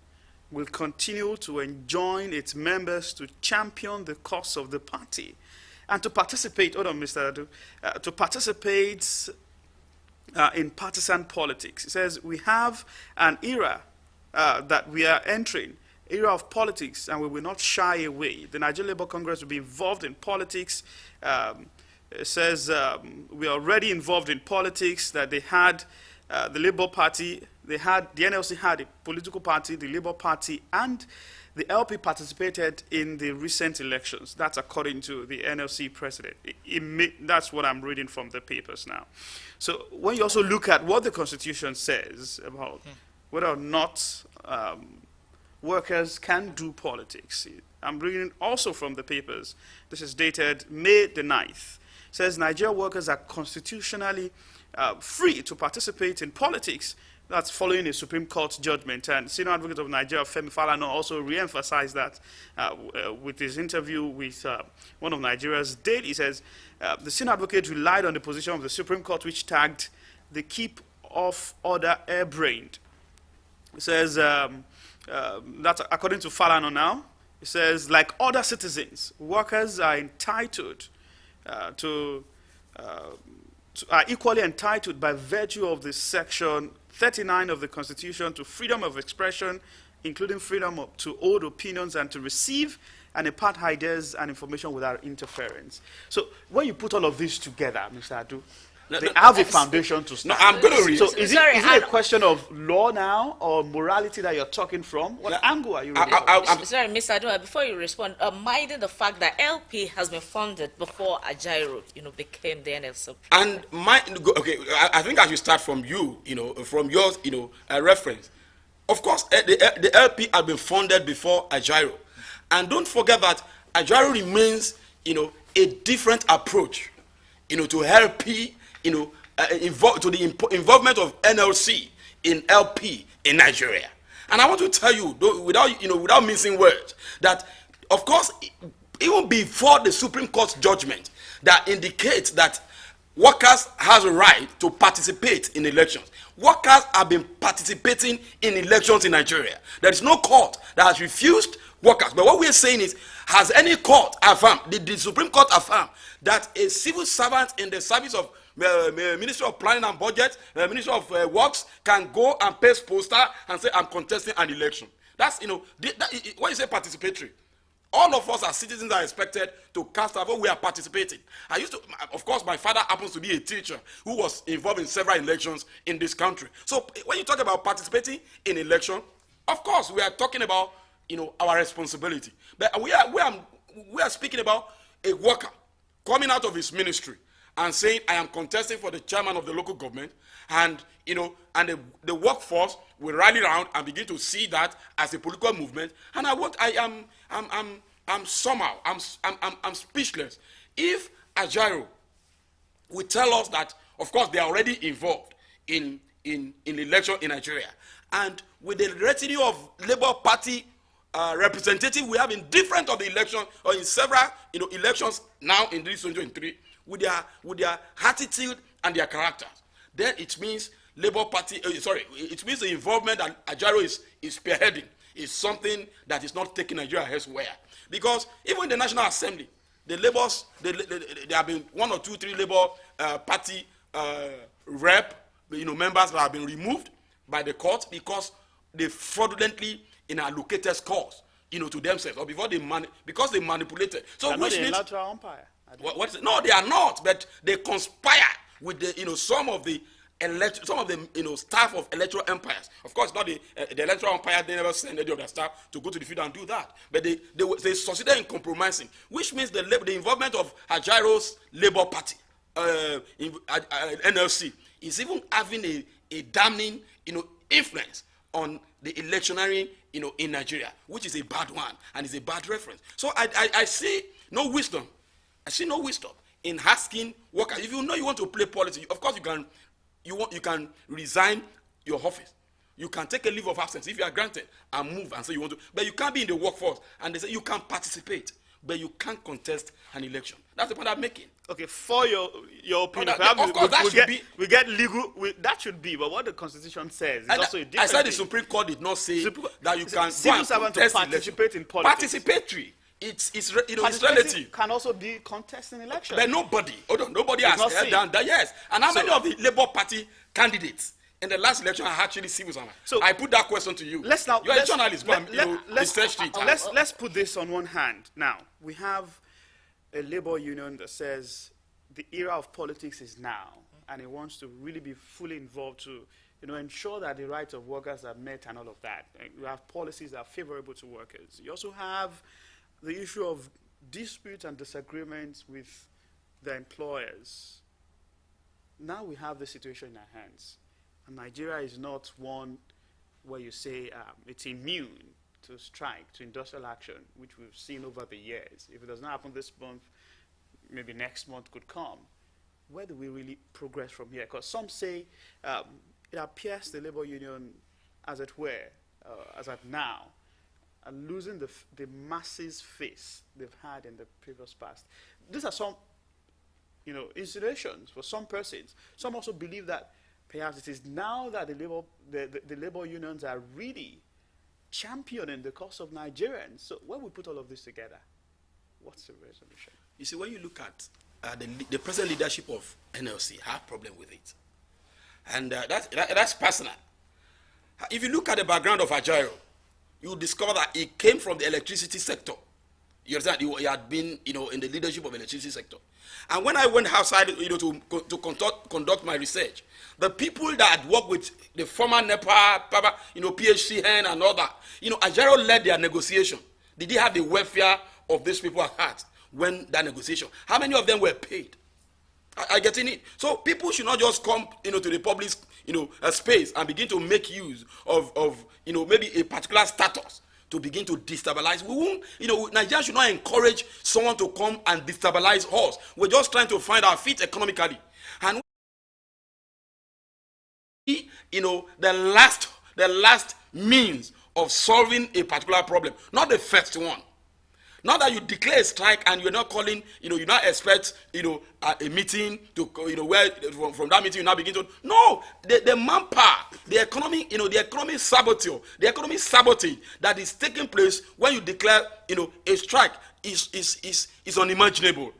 will continue to enjoin its members to champion the cause of the party and to participate, hold on, Mr. Adu, to participate in partisan politics. He says, we have an era that we are entering, era of politics, and we will not shy away. The Nigeria Labour Congress will be involved in politics. It says we are already involved in politics, that they had the Labour Party, the NLC had a political party, the Labour Party, and the LP participated in the recent elections. That's according to the NLC president. That's what I'm reading from the papers now. So when you also look at what the Constitution says about whether or not workers can do politics, I'm reading also from the papers. This is dated May the 9th. It says Nigeria workers are constitutionally free to participate in politics. That's following a Supreme Court judgment. And Senior Advocate of Nigeria, Femi Falana, also re-emphasized that with his interview with one of Nigeria's daily. He says, the Senior Advocate relied on the position of the Supreme Court, which tagged the keep off order airbrained. It says, that's according to Falana now. It says, like other citizens, workers are entitled are equally entitled by virtue of the Section 39 of the Constitution to freedom of expression, including freedom to hold opinions and to receive and impart ideas and information without interference. So when you put all of this together, Mr. Adu, they have a foundation to start. No, I'm going to read. So is it a question of law now or morality that you're talking from? What angle are you reading from? Sorry, Mr. Adua, before you respond, minding the fact that LP has been funded before Ajaero, became the NLC. And I think I should start from from your, reference. Of course, the LP had been funded before Ajaero. And don't forget that Ajaero remains, a different approach, to LP, to the involvement of NLC in LP in Nigeria. And I want to tell you, without missing words, that of course, even before the Supreme Court's judgment that indicates that workers has a right to participate in elections. Workers have been participating in elections in Nigeria. There is no court that has refused workers. But what we are saying is, has any court affirmed, did the Supreme Court affirm that a civil servant in the service of Ministry of Planning and Budget, Ministry of Works can go and paste poster and say, I'm contesting an election? That's, when you say participatory, all of us as citizens are expected to cast our vote. We are participating. Of course, my father happens to be a teacher who was involved in several elections in this country. So when you talk about participating in election, of course, we are talking about, our responsibility. But we are speaking about a worker coming out of his ministry and saying, I am contesting for the chairman of the local government, and the workforce will rally around and begin to see that as a political movement. And I'm speechless. If Ajaero will tell us that, of course, they are already involved in election in Nigeria, and with the retinue of Labour Party representative we have in different of the elections, or in several elections now in this 2023, with their attitude and their characters, then it means Labour Party, it means the involvement that Ajaero is spearheading is something that is not taking Nigeria elsewhere. Because even in the National Assembly, the Labours, there have been 1 or 2, 3 Labour Party members that have been removed by the court because they fraudulently allocated scores, to themselves, or because they manipulated. So which means electoral umpire. No, they are not, but they conspire with the some of the staff of electoral umpires. Of course, not the electoral umpire. They never send any of their staff to go to the field and do that. But they succeeded in compromising, which means the involvement of Ajaero's Labour Party, NLC, is even having a damning influence on the electioneering in Nigeria, which is a bad one and is a bad reference. So I see no wisdom. I see no wisdom in asking workers. If you know you want to play politics, of course you can resign your office. You can take a leave of absence if you are granted and move and say you want to, but you can't be in the workforce. And they say you can participate, but you can't contest an election. That's the point I'm making. Okay, for your opinion, of course, that should be. We get legal. That should be, but what the Constitution says is also a different I said the thing. Supreme Court did not say that you can civil servants to participate in politics. Participatory. It's relative. Can also be contesting elections. But nobody has done that. Yes, and how many of the Labour Party candidates in the last election are actually civil servants? So I put that question to you. You're a journalist, let's put this on one hand. Now we have a labor union that says the era of politics is now, and it wants to really be fully involved to ensure that the rights of workers are met and all of that. You have policies that are favorable to workers. You also have the issue of disputes and disagreements with the employers. Now we have the situation in our hands. And Nigeria is not one where you say it's immune to strike, to industrial action, which we've seen over the years. If it does not happen this month, maybe next month could come. Where do we really progress from here? Because some say it appears the labor union, as it were, as at now, are losing the masses' face they've had in the previous past. These are some, insinuations for some persons. Some also believe that perhaps it is now that the labor unions are really championing the cause of Nigerians. So when we put all of this together, what's the resolution? You see, when you look at the present leadership of NLC, I have a problem with it. And that's personal. If you look at the background of Ajero, you discover that he came from the electricity sector. You understand? He had been, in the leadership of the electricity sector. And when I went outside, to conduct my research, the people that had worked with the former NEPA, PHCN and all that, Ajero led their negotiation. Did he have the welfare of these people at heart when that negotiation? How many of them were paid? I get in it. So people should not just come, to the public, space and begin to make use of maybe a particular status to begin to destabilize. We won't, Nigeria should not encourage someone to come and destabilize us. We're just trying to find our feet economically. And the last means of solving a particular problem, not the first one. Not that you declare a strike and you're not calling, you not expect, a meeting to, where from that meeting you now begin to. No, the manpower, the economy, the economic sabotage that is taking place when you declare, a strike is unimaginable.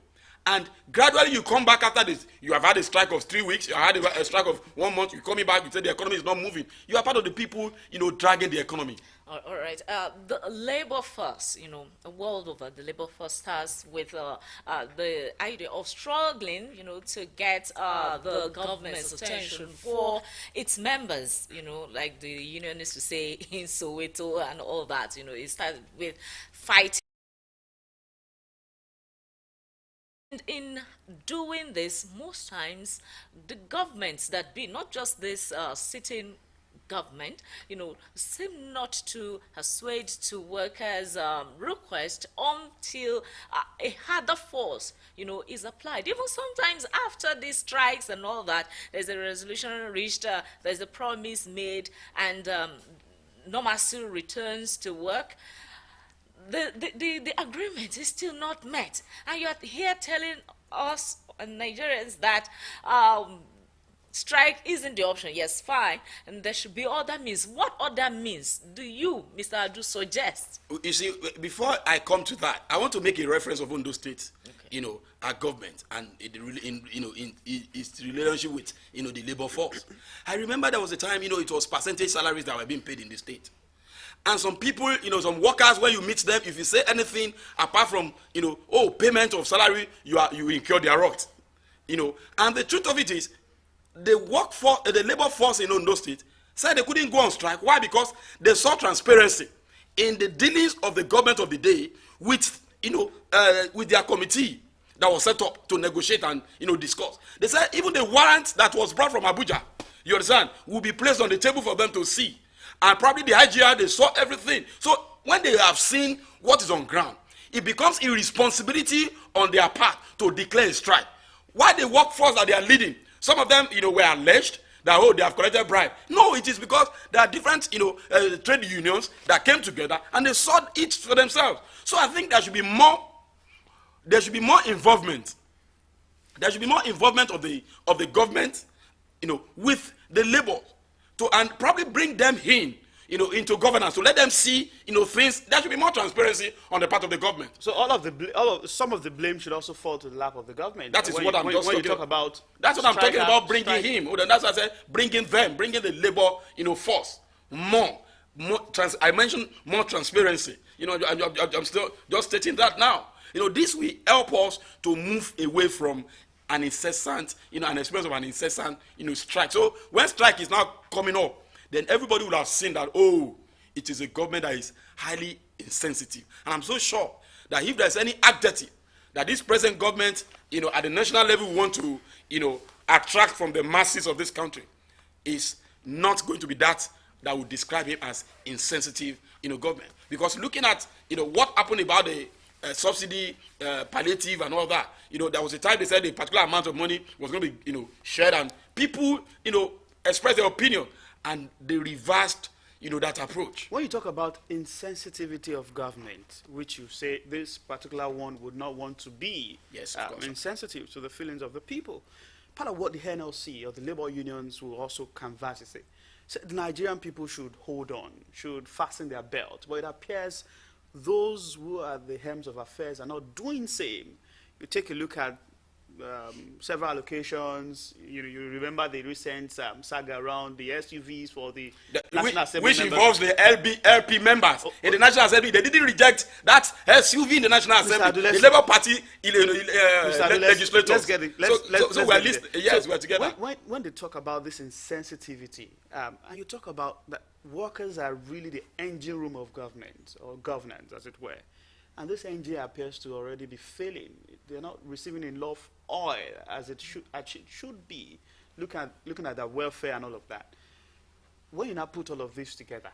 And gradually you come back after this. You have had a strike of 3 weeks. You have had a strike of 1 month. You're coming back. You say the economy is not moving. You are part of the people, dragging the economy. All right. The labor force, the world over, the labor force starts with the idea of struggling, to get the government's attention for its members, like the unionists to say in Soweto and all that. It started with fighting. And in doing this, most times, the governments that be, not just this sitting government, seem not to assuage to workers' request until a harder force, is applied. Even sometimes after these strikes and all that, there's a resolution reached, there's a promise made, and normalcy returns to work. The agreement is still not met. And you're here telling us Nigerians that strike isn't the option. Yes, fine. And there should be other means. What other means do you, Mr. Adu, suggest? You see, before I come to that, I want to make a reference of Ondo State, our government and in its relationship with, the labor force. I remember there was a time, it was percentage salaries that were being paid in the state. And some people, some workers, when you meet them, if you say anything apart from, payment of salary, you incur their wrath. And the truth of it is, the labor force in Ondo State said they couldn't go on strike. Why? Because they saw transparency in the dealings of the government of the day with, with their committee that was set up to negotiate and, discuss. They said even the warrant that was brought from Abuja, you understand, will be placed on the table for them to see. and probably the IGR, they saw everything. So when they have seen what is on ground, it becomes irresponsibility on their part to declare a strike. Why the workforce that they are leading, some of them, were alleged that, oh, they have collected bribe. No, it is because there are different, trade unions that came together and they sought each for themselves. So I think there should be more involvement. There should be more involvement of the government, with the labor, and probably bring them in, into governance, to let them see, things. There should be more transparency on the part of the government. So some of the blame should also fall to the lap of the government. That is what I'm just talking about. That's what I'm talking about. Bringing him. That's what I said. Bringing the labor, force more. I mentioned more transparency. I'm still just stating that now. This will help us to move away from an incessant, an experience of an incessant, strike. So when strike is now coming up, then everybody would have seen that, oh, it is a government that is highly insensitive. And I'm so sure that if there's any adjective that this present government, at the national level want to, attract from the masses of this country, is not going to be that would describe him as insensitive, government. Because looking at, what happened about the subsidy, palliative and all that, there was a time they said a particular amount of money was going to be, shared, and people, expressed their opinion, and they reversed, that approach. When you talk about insensitivity of government, which you say this particular one would not want to be, yes, of course, insensitive to the feelings of the people, part of what the NLC or the labor unions will also canvass is the Nigerian people should hold on, should fasten their belt. But it appears those who are at the helms of affairs are not doing same. You take a look at several allocations. You remember the recent saga around the SUVs for the National Assembly which involves the LP members. In the National Assembly, they didn't reject that SUV in the National Assembly. The Labour Party legislators. Let's get it. We're together. When they talk about this insensitivity, and you talk about that workers are really the engine room of government, or governance, as it were, and this engine appears to already be failing. They're not receiving enough oil as it should be, looking at their welfare and all of that. When you now put all of this together,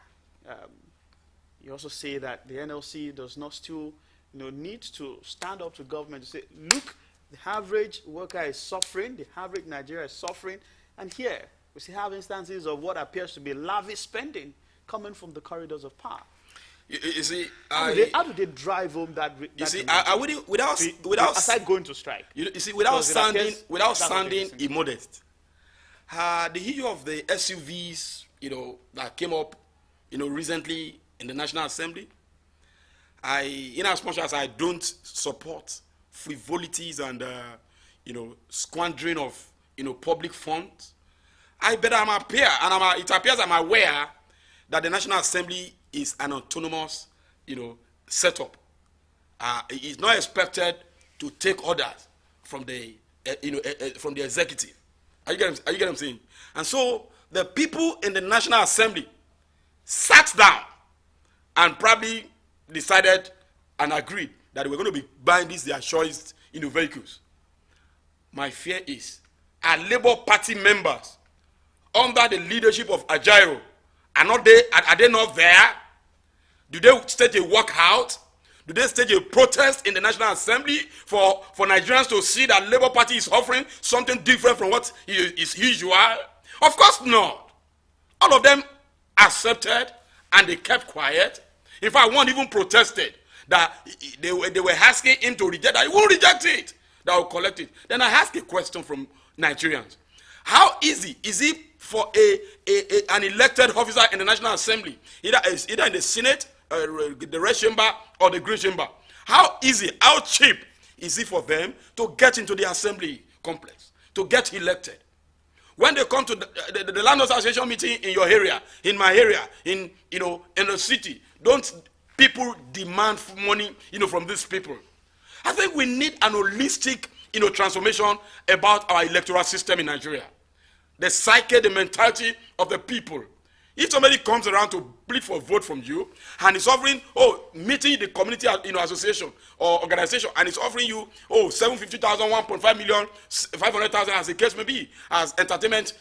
you also say that the NLC does not still need to stand up to government to say, look, the average worker is suffering, the average Nigeria is suffering, and here we see have instances of what appears to be lavish spending coming from the corridors of power. You see, how do they drive home that? You see, without aside going to strike. You see, without sounding immodest, the issue of the SUVs, that came up, recently in the National Assembly. In as much as I don't support frivolities and squandering of public funds, it appears I'm aware that the National Assembly is an autonomous, setup. It is not expected to take orders from the, from the executive. Are you getting what I'm saying? And so the people in the National Assembly sat down and probably decided and agreed that they were going to be buying these their choice, vehicles. My fear is, are Labour Party members under the leadership of Ajaero, are they not there? Do they stage a walkout? Do they stage a protest in the National Assembly for Nigerians to see that Labour Party is offering something different from what is usual? Of course not. All of them accepted and they kept quiet. In fact, one even protested that they were asking him to reject that. He won't reject it. That will collect it. Then I ask a question from Nigerians. How easy is it for an elected officer in the National Assembly, either in the Senate, the red chamber, or the green chamber? How easy, how cheap is it for them to get into the assembly complex, to get elected? When they come to the land association meeting in your area, in my area, in the city, don't people demand money, from these people? I think we need an holistic, transformation about our electoral system in Nigeria. The psyche, the mentality of the people. If somebody comes around to plead for a vote from you and is offering, meeting the community, association or organization, and is offering you, 750,000, 1.5 million, 500,000, as the case may be, as entertainment,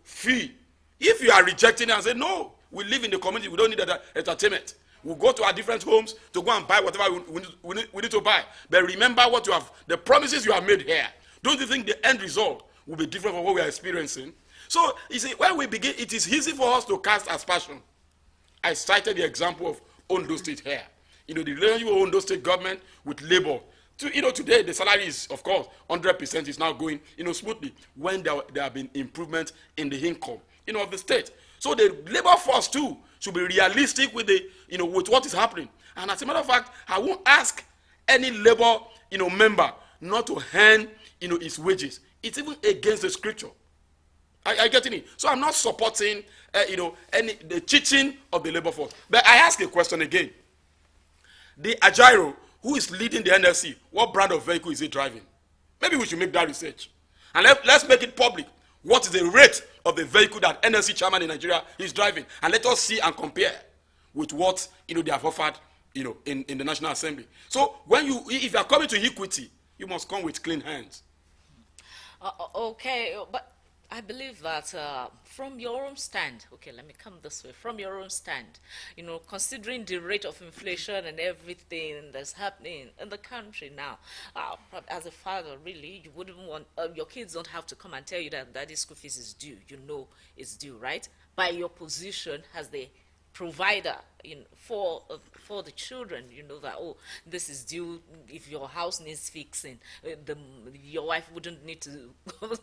fee. If you are rejecting it and say, no, We live in the community. We don't need entertainment. We'll go to our different homes to go and buy whatever we need to buy. But remember what you have, the promises you have made here. Don't you think the end result will be different from what we are experiencing? So, you see, when we begin, it is easy for us to cast aspersion. I cited the example of Ondo State here. The relationship of Ondo State government with labor. Today the salary is, of course, 100% is now going, smoothly when there have been improvement in the income, of the state. So the labor force too should be realistic with with what is happening. And as a matter of fact, I won't ask any labor, member not to earn, his wages. It's even against the scripture. I get it. So I'm not supporting, the cheating of the labor force. But I ask a question again. The Ajiro, who is leading the NLC, what brand of vehicle is he driving? Maybe we should make that research. And let's make it public. What is the rate of the vehicle that NLC chairman in Nigeria is driving? And let us see and compare with what they have offered in the National Assembly. So if you are coming to equity, you must come with clean hands. Okay, but I believe that from your own stand, okay, let me come this way, from your own stand, considering the rate of inflation and everything that's happening in the country now, as a father, really, you wouldn't want, your kids don't have to come and tell you that daddy's school fees is due. It's due, right? By your position as the provider for the children, that, oh, this is due. If your house needs fixing, your wife wouldn't need to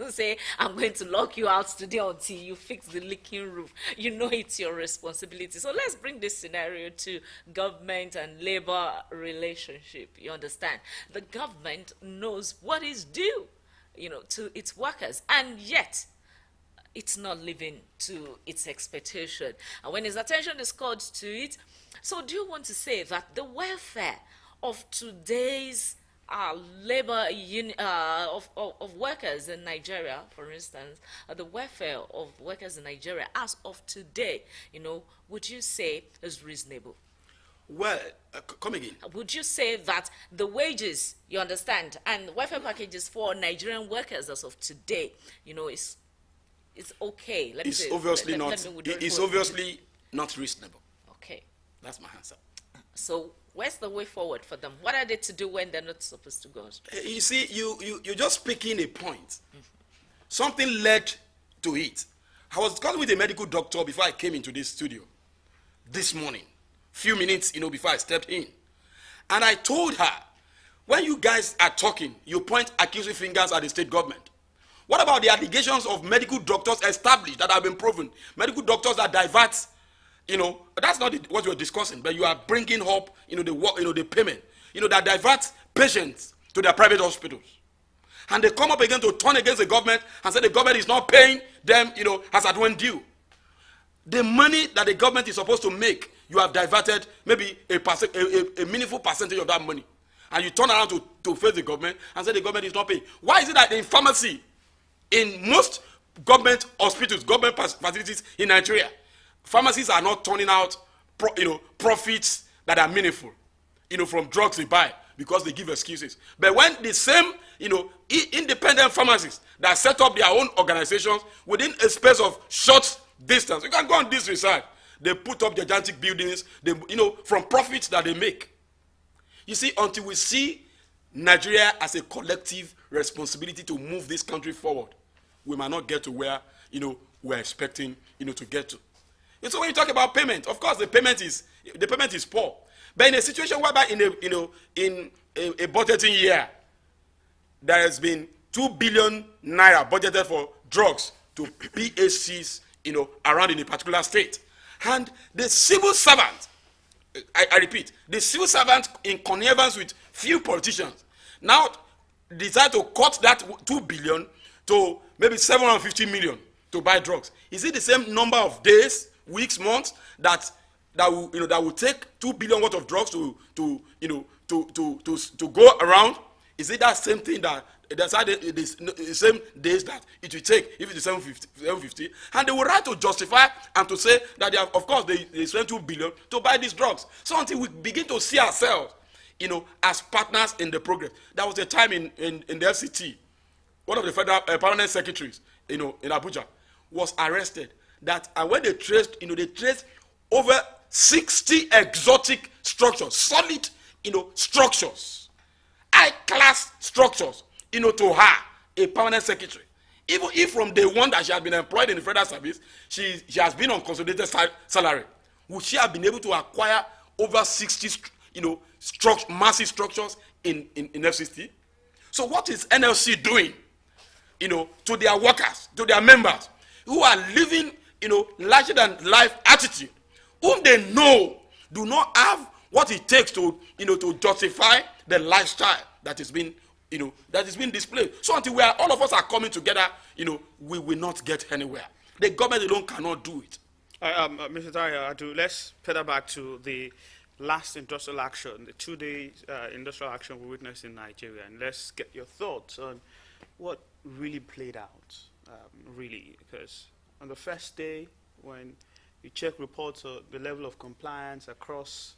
say, I'm going to lock you out today until you fix the leaking roof. It's your responsibility. So let's bring this scenario to government and labor relationship. You understand? The government knows what is due, to its workers, and yet it's not living to its expectation. And when his attention is called to it, so do you want to say that the welfare of today's labor of workers in Nigeria, for instance, the welfare of workers in Nigeria as of today, would you say is reasonable? Well, come again. Would you say that the wages, you understand, and welfare packages for Nigerian workers as of today, it's okay? It's obviously not reasonable. Okay. That's my answer. So where's the way forward for them? What are they to do when they're not supposed to go? You see, you're just picking a point. Mm-hmm. Something led to it. I was discussing with a medical doctor before I came into this studio this morning, few minutes, before I stepped in. And I told her, when you guys are talking, you point accusing fingers at the state government. What about the allegations of medical doctors established that have been proven? Medical doctors that divert, that's not what you're discussing, but you are bringing up, the payment, that divert patients to their private hospitals. And they come up again to turn against the government and say the government is not paying them, as at when due. The money that the government is supposed to make, you have diverted maybe a meaningful percentage of that money. And you turn around to face the government and say the government is not paying. Why is it that in pharmacy, in most government hospitals, government facilities in Nigeria, pharmacies are not turning out profits that are meaningful, from drugs they buy because they give excuses. But when the same, independent pharmacists that set up their own organizations within a space of short distance, you can go on this research, they put up gigantic buildings, from profits that they make. You see, until we see Nigeria as a collective responsibility to move this country forward, we might not get to where we're expecting to get to. And so when you talk about payment, of course the payment is poor. But in a situation whereby in a budgeting year there has been 2 billion naira budgeted for drugs to PHCs around in a particular state, and the civil servant, I repeat, the civil servant in connivance with few politicians now decide to cut that 2 billion to maybe 750 million to buy drugs. Is it the same number of days, weeks, months that will take 2 billion worth of drugs to go around? Is it that same thing that's the same days that it will take if it's 750? And they will try to justify and to say that they spent 2 billion to buy these drugs. So until we begin to see ourselves, as partners in the progress. There was a time in the FCT, one of the federal permanent secretaries, in Abuja, was arrested. And when they traced, over 60 exotic structures, solid, structures, high-class structures, to her, a permanent secretary. Even if from day one that she has been employed in the federal service, she has been on consolidated salary, would she have been able to acquire over 60, massive structures in FCT? So what is NLC doing, to their workers, to their members, who are living, larger than life attitude, whom they know do not have what it takes to, to justify the lifestyle that is being, that is being displayed. So until all of us are coming together, we will not get anywhere. The government alone cannot do it. Mr. Tariya, let's pedal back to the last industrial action, the 2-day industrial action we witnessed in Nigeria, and let's get your thoughts on what really played out, really, because on the first day, when you check reports of the level of compliance across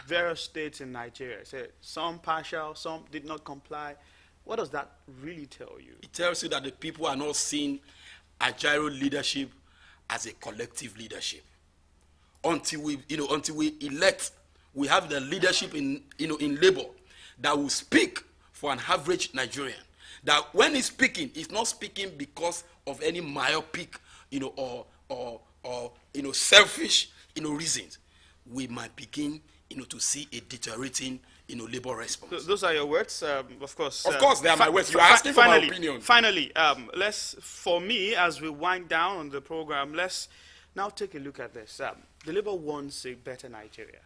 various states in Nigeria, say some partial, some did not comply. What does that really tell you? It tells you that the people are not seeing agile leadership as a collective leadership. Until we elect, we have the leadership in labor that will speak for an average Nigerian. That when he's speaking, he's not speaking because of any myopic, or selfish, reasons. We might begin, to see a deteriorating, labor response. So those are your words, of course. Of course, they are my words. You are asking for my opinion. Finally, for me, as we wind down on the program, let's now take a look at this. The Labour wants a better Nigeria.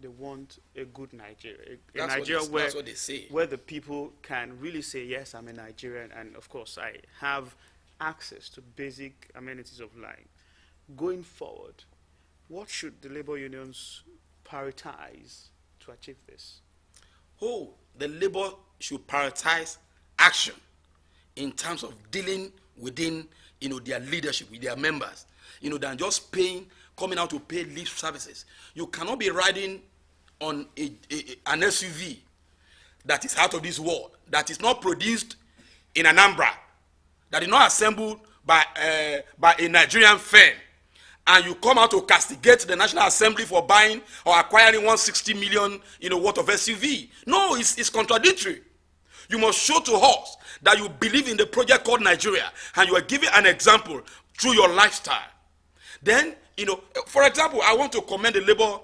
They want a good Nigeria, a Nigeria where the people can really say, yes, I'm a Nigerian, and of course, I have access to basic amenities of life. Going forward, what should the Labour unions prioritize to achieve this? Oh, the Labour should prioritize action in terms of dealing within, their leadership, with their members, than just coming out to pay lip services. You cannot be riding on an SUV that is out of this world, that is not produced in Anambra, that is not assembled by a Nigerian firm, and you come out to castigate the National Assembly for buying or acquiring 160 million, worth of SUV. No, it's contradictory. You must show to us that you believe in the project called Nigeria, and you are giving an example through your lifestyle. Then, for example, I want to commend the labor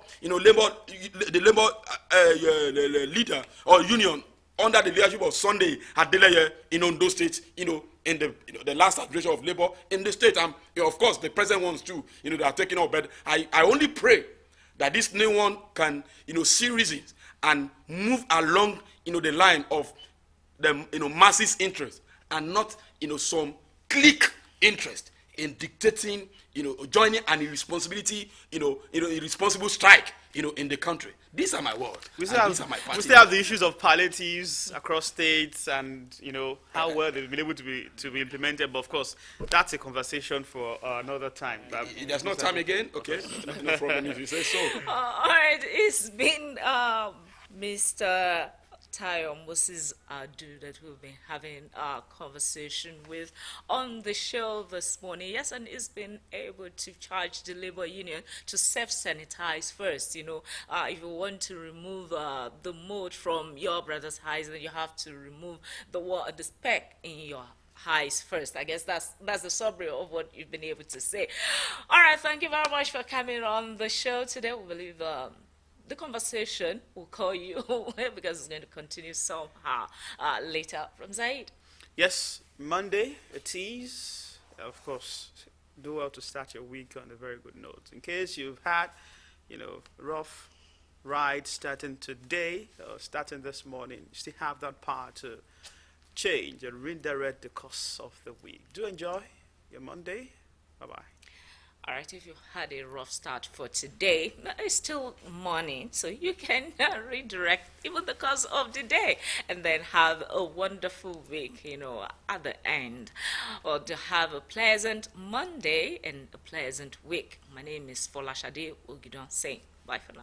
leader or union under the leadership of Sunday Adeleye in Ondo State, in the last administration of labor in the state. Of course, the present ones too, they are taking up. But I only pray that this new one can, see reasons and move along, the line of the, masses' interest, and not, some clique interest in dictating, joining an irresponsibility, irresponsible strike, in the country. These are my words. We still have the issues of palliatives across states, and how well they've been able to be implemented. But of course, that's a conversation for another time. There's no time again. Okay, no problem if you say so. All right, it's been Mr. Tayo Moses Adu that we've been having a conversation with on the show this morning. Yes, and he's been able to charge the labor union to self-sanitize first. If you want to remove the mold from your brother's eyes, then you have to remove the speck in your eyes first. I guess that's the summary of what you've been able to say. All right, thank you very much for coming on the show today. We believe the conversation will call you because it's going to continue somehow later. From Zaid. Yes, Monday, a tease. Of course, do well to start your week on a very good note. In case you've had, rough ride starting today or starting this morning, you still have that power to change and redirect the course of the week. Do enjoy your Monday. Bye-bye. All right, if you had a rough start for today, it's still morning, so you can redirect even the course of the day and then have a wonderful week, at the end, or to have a pleasant Monday and a pleasant week. My name is Folashade Ogidon saying bye for now.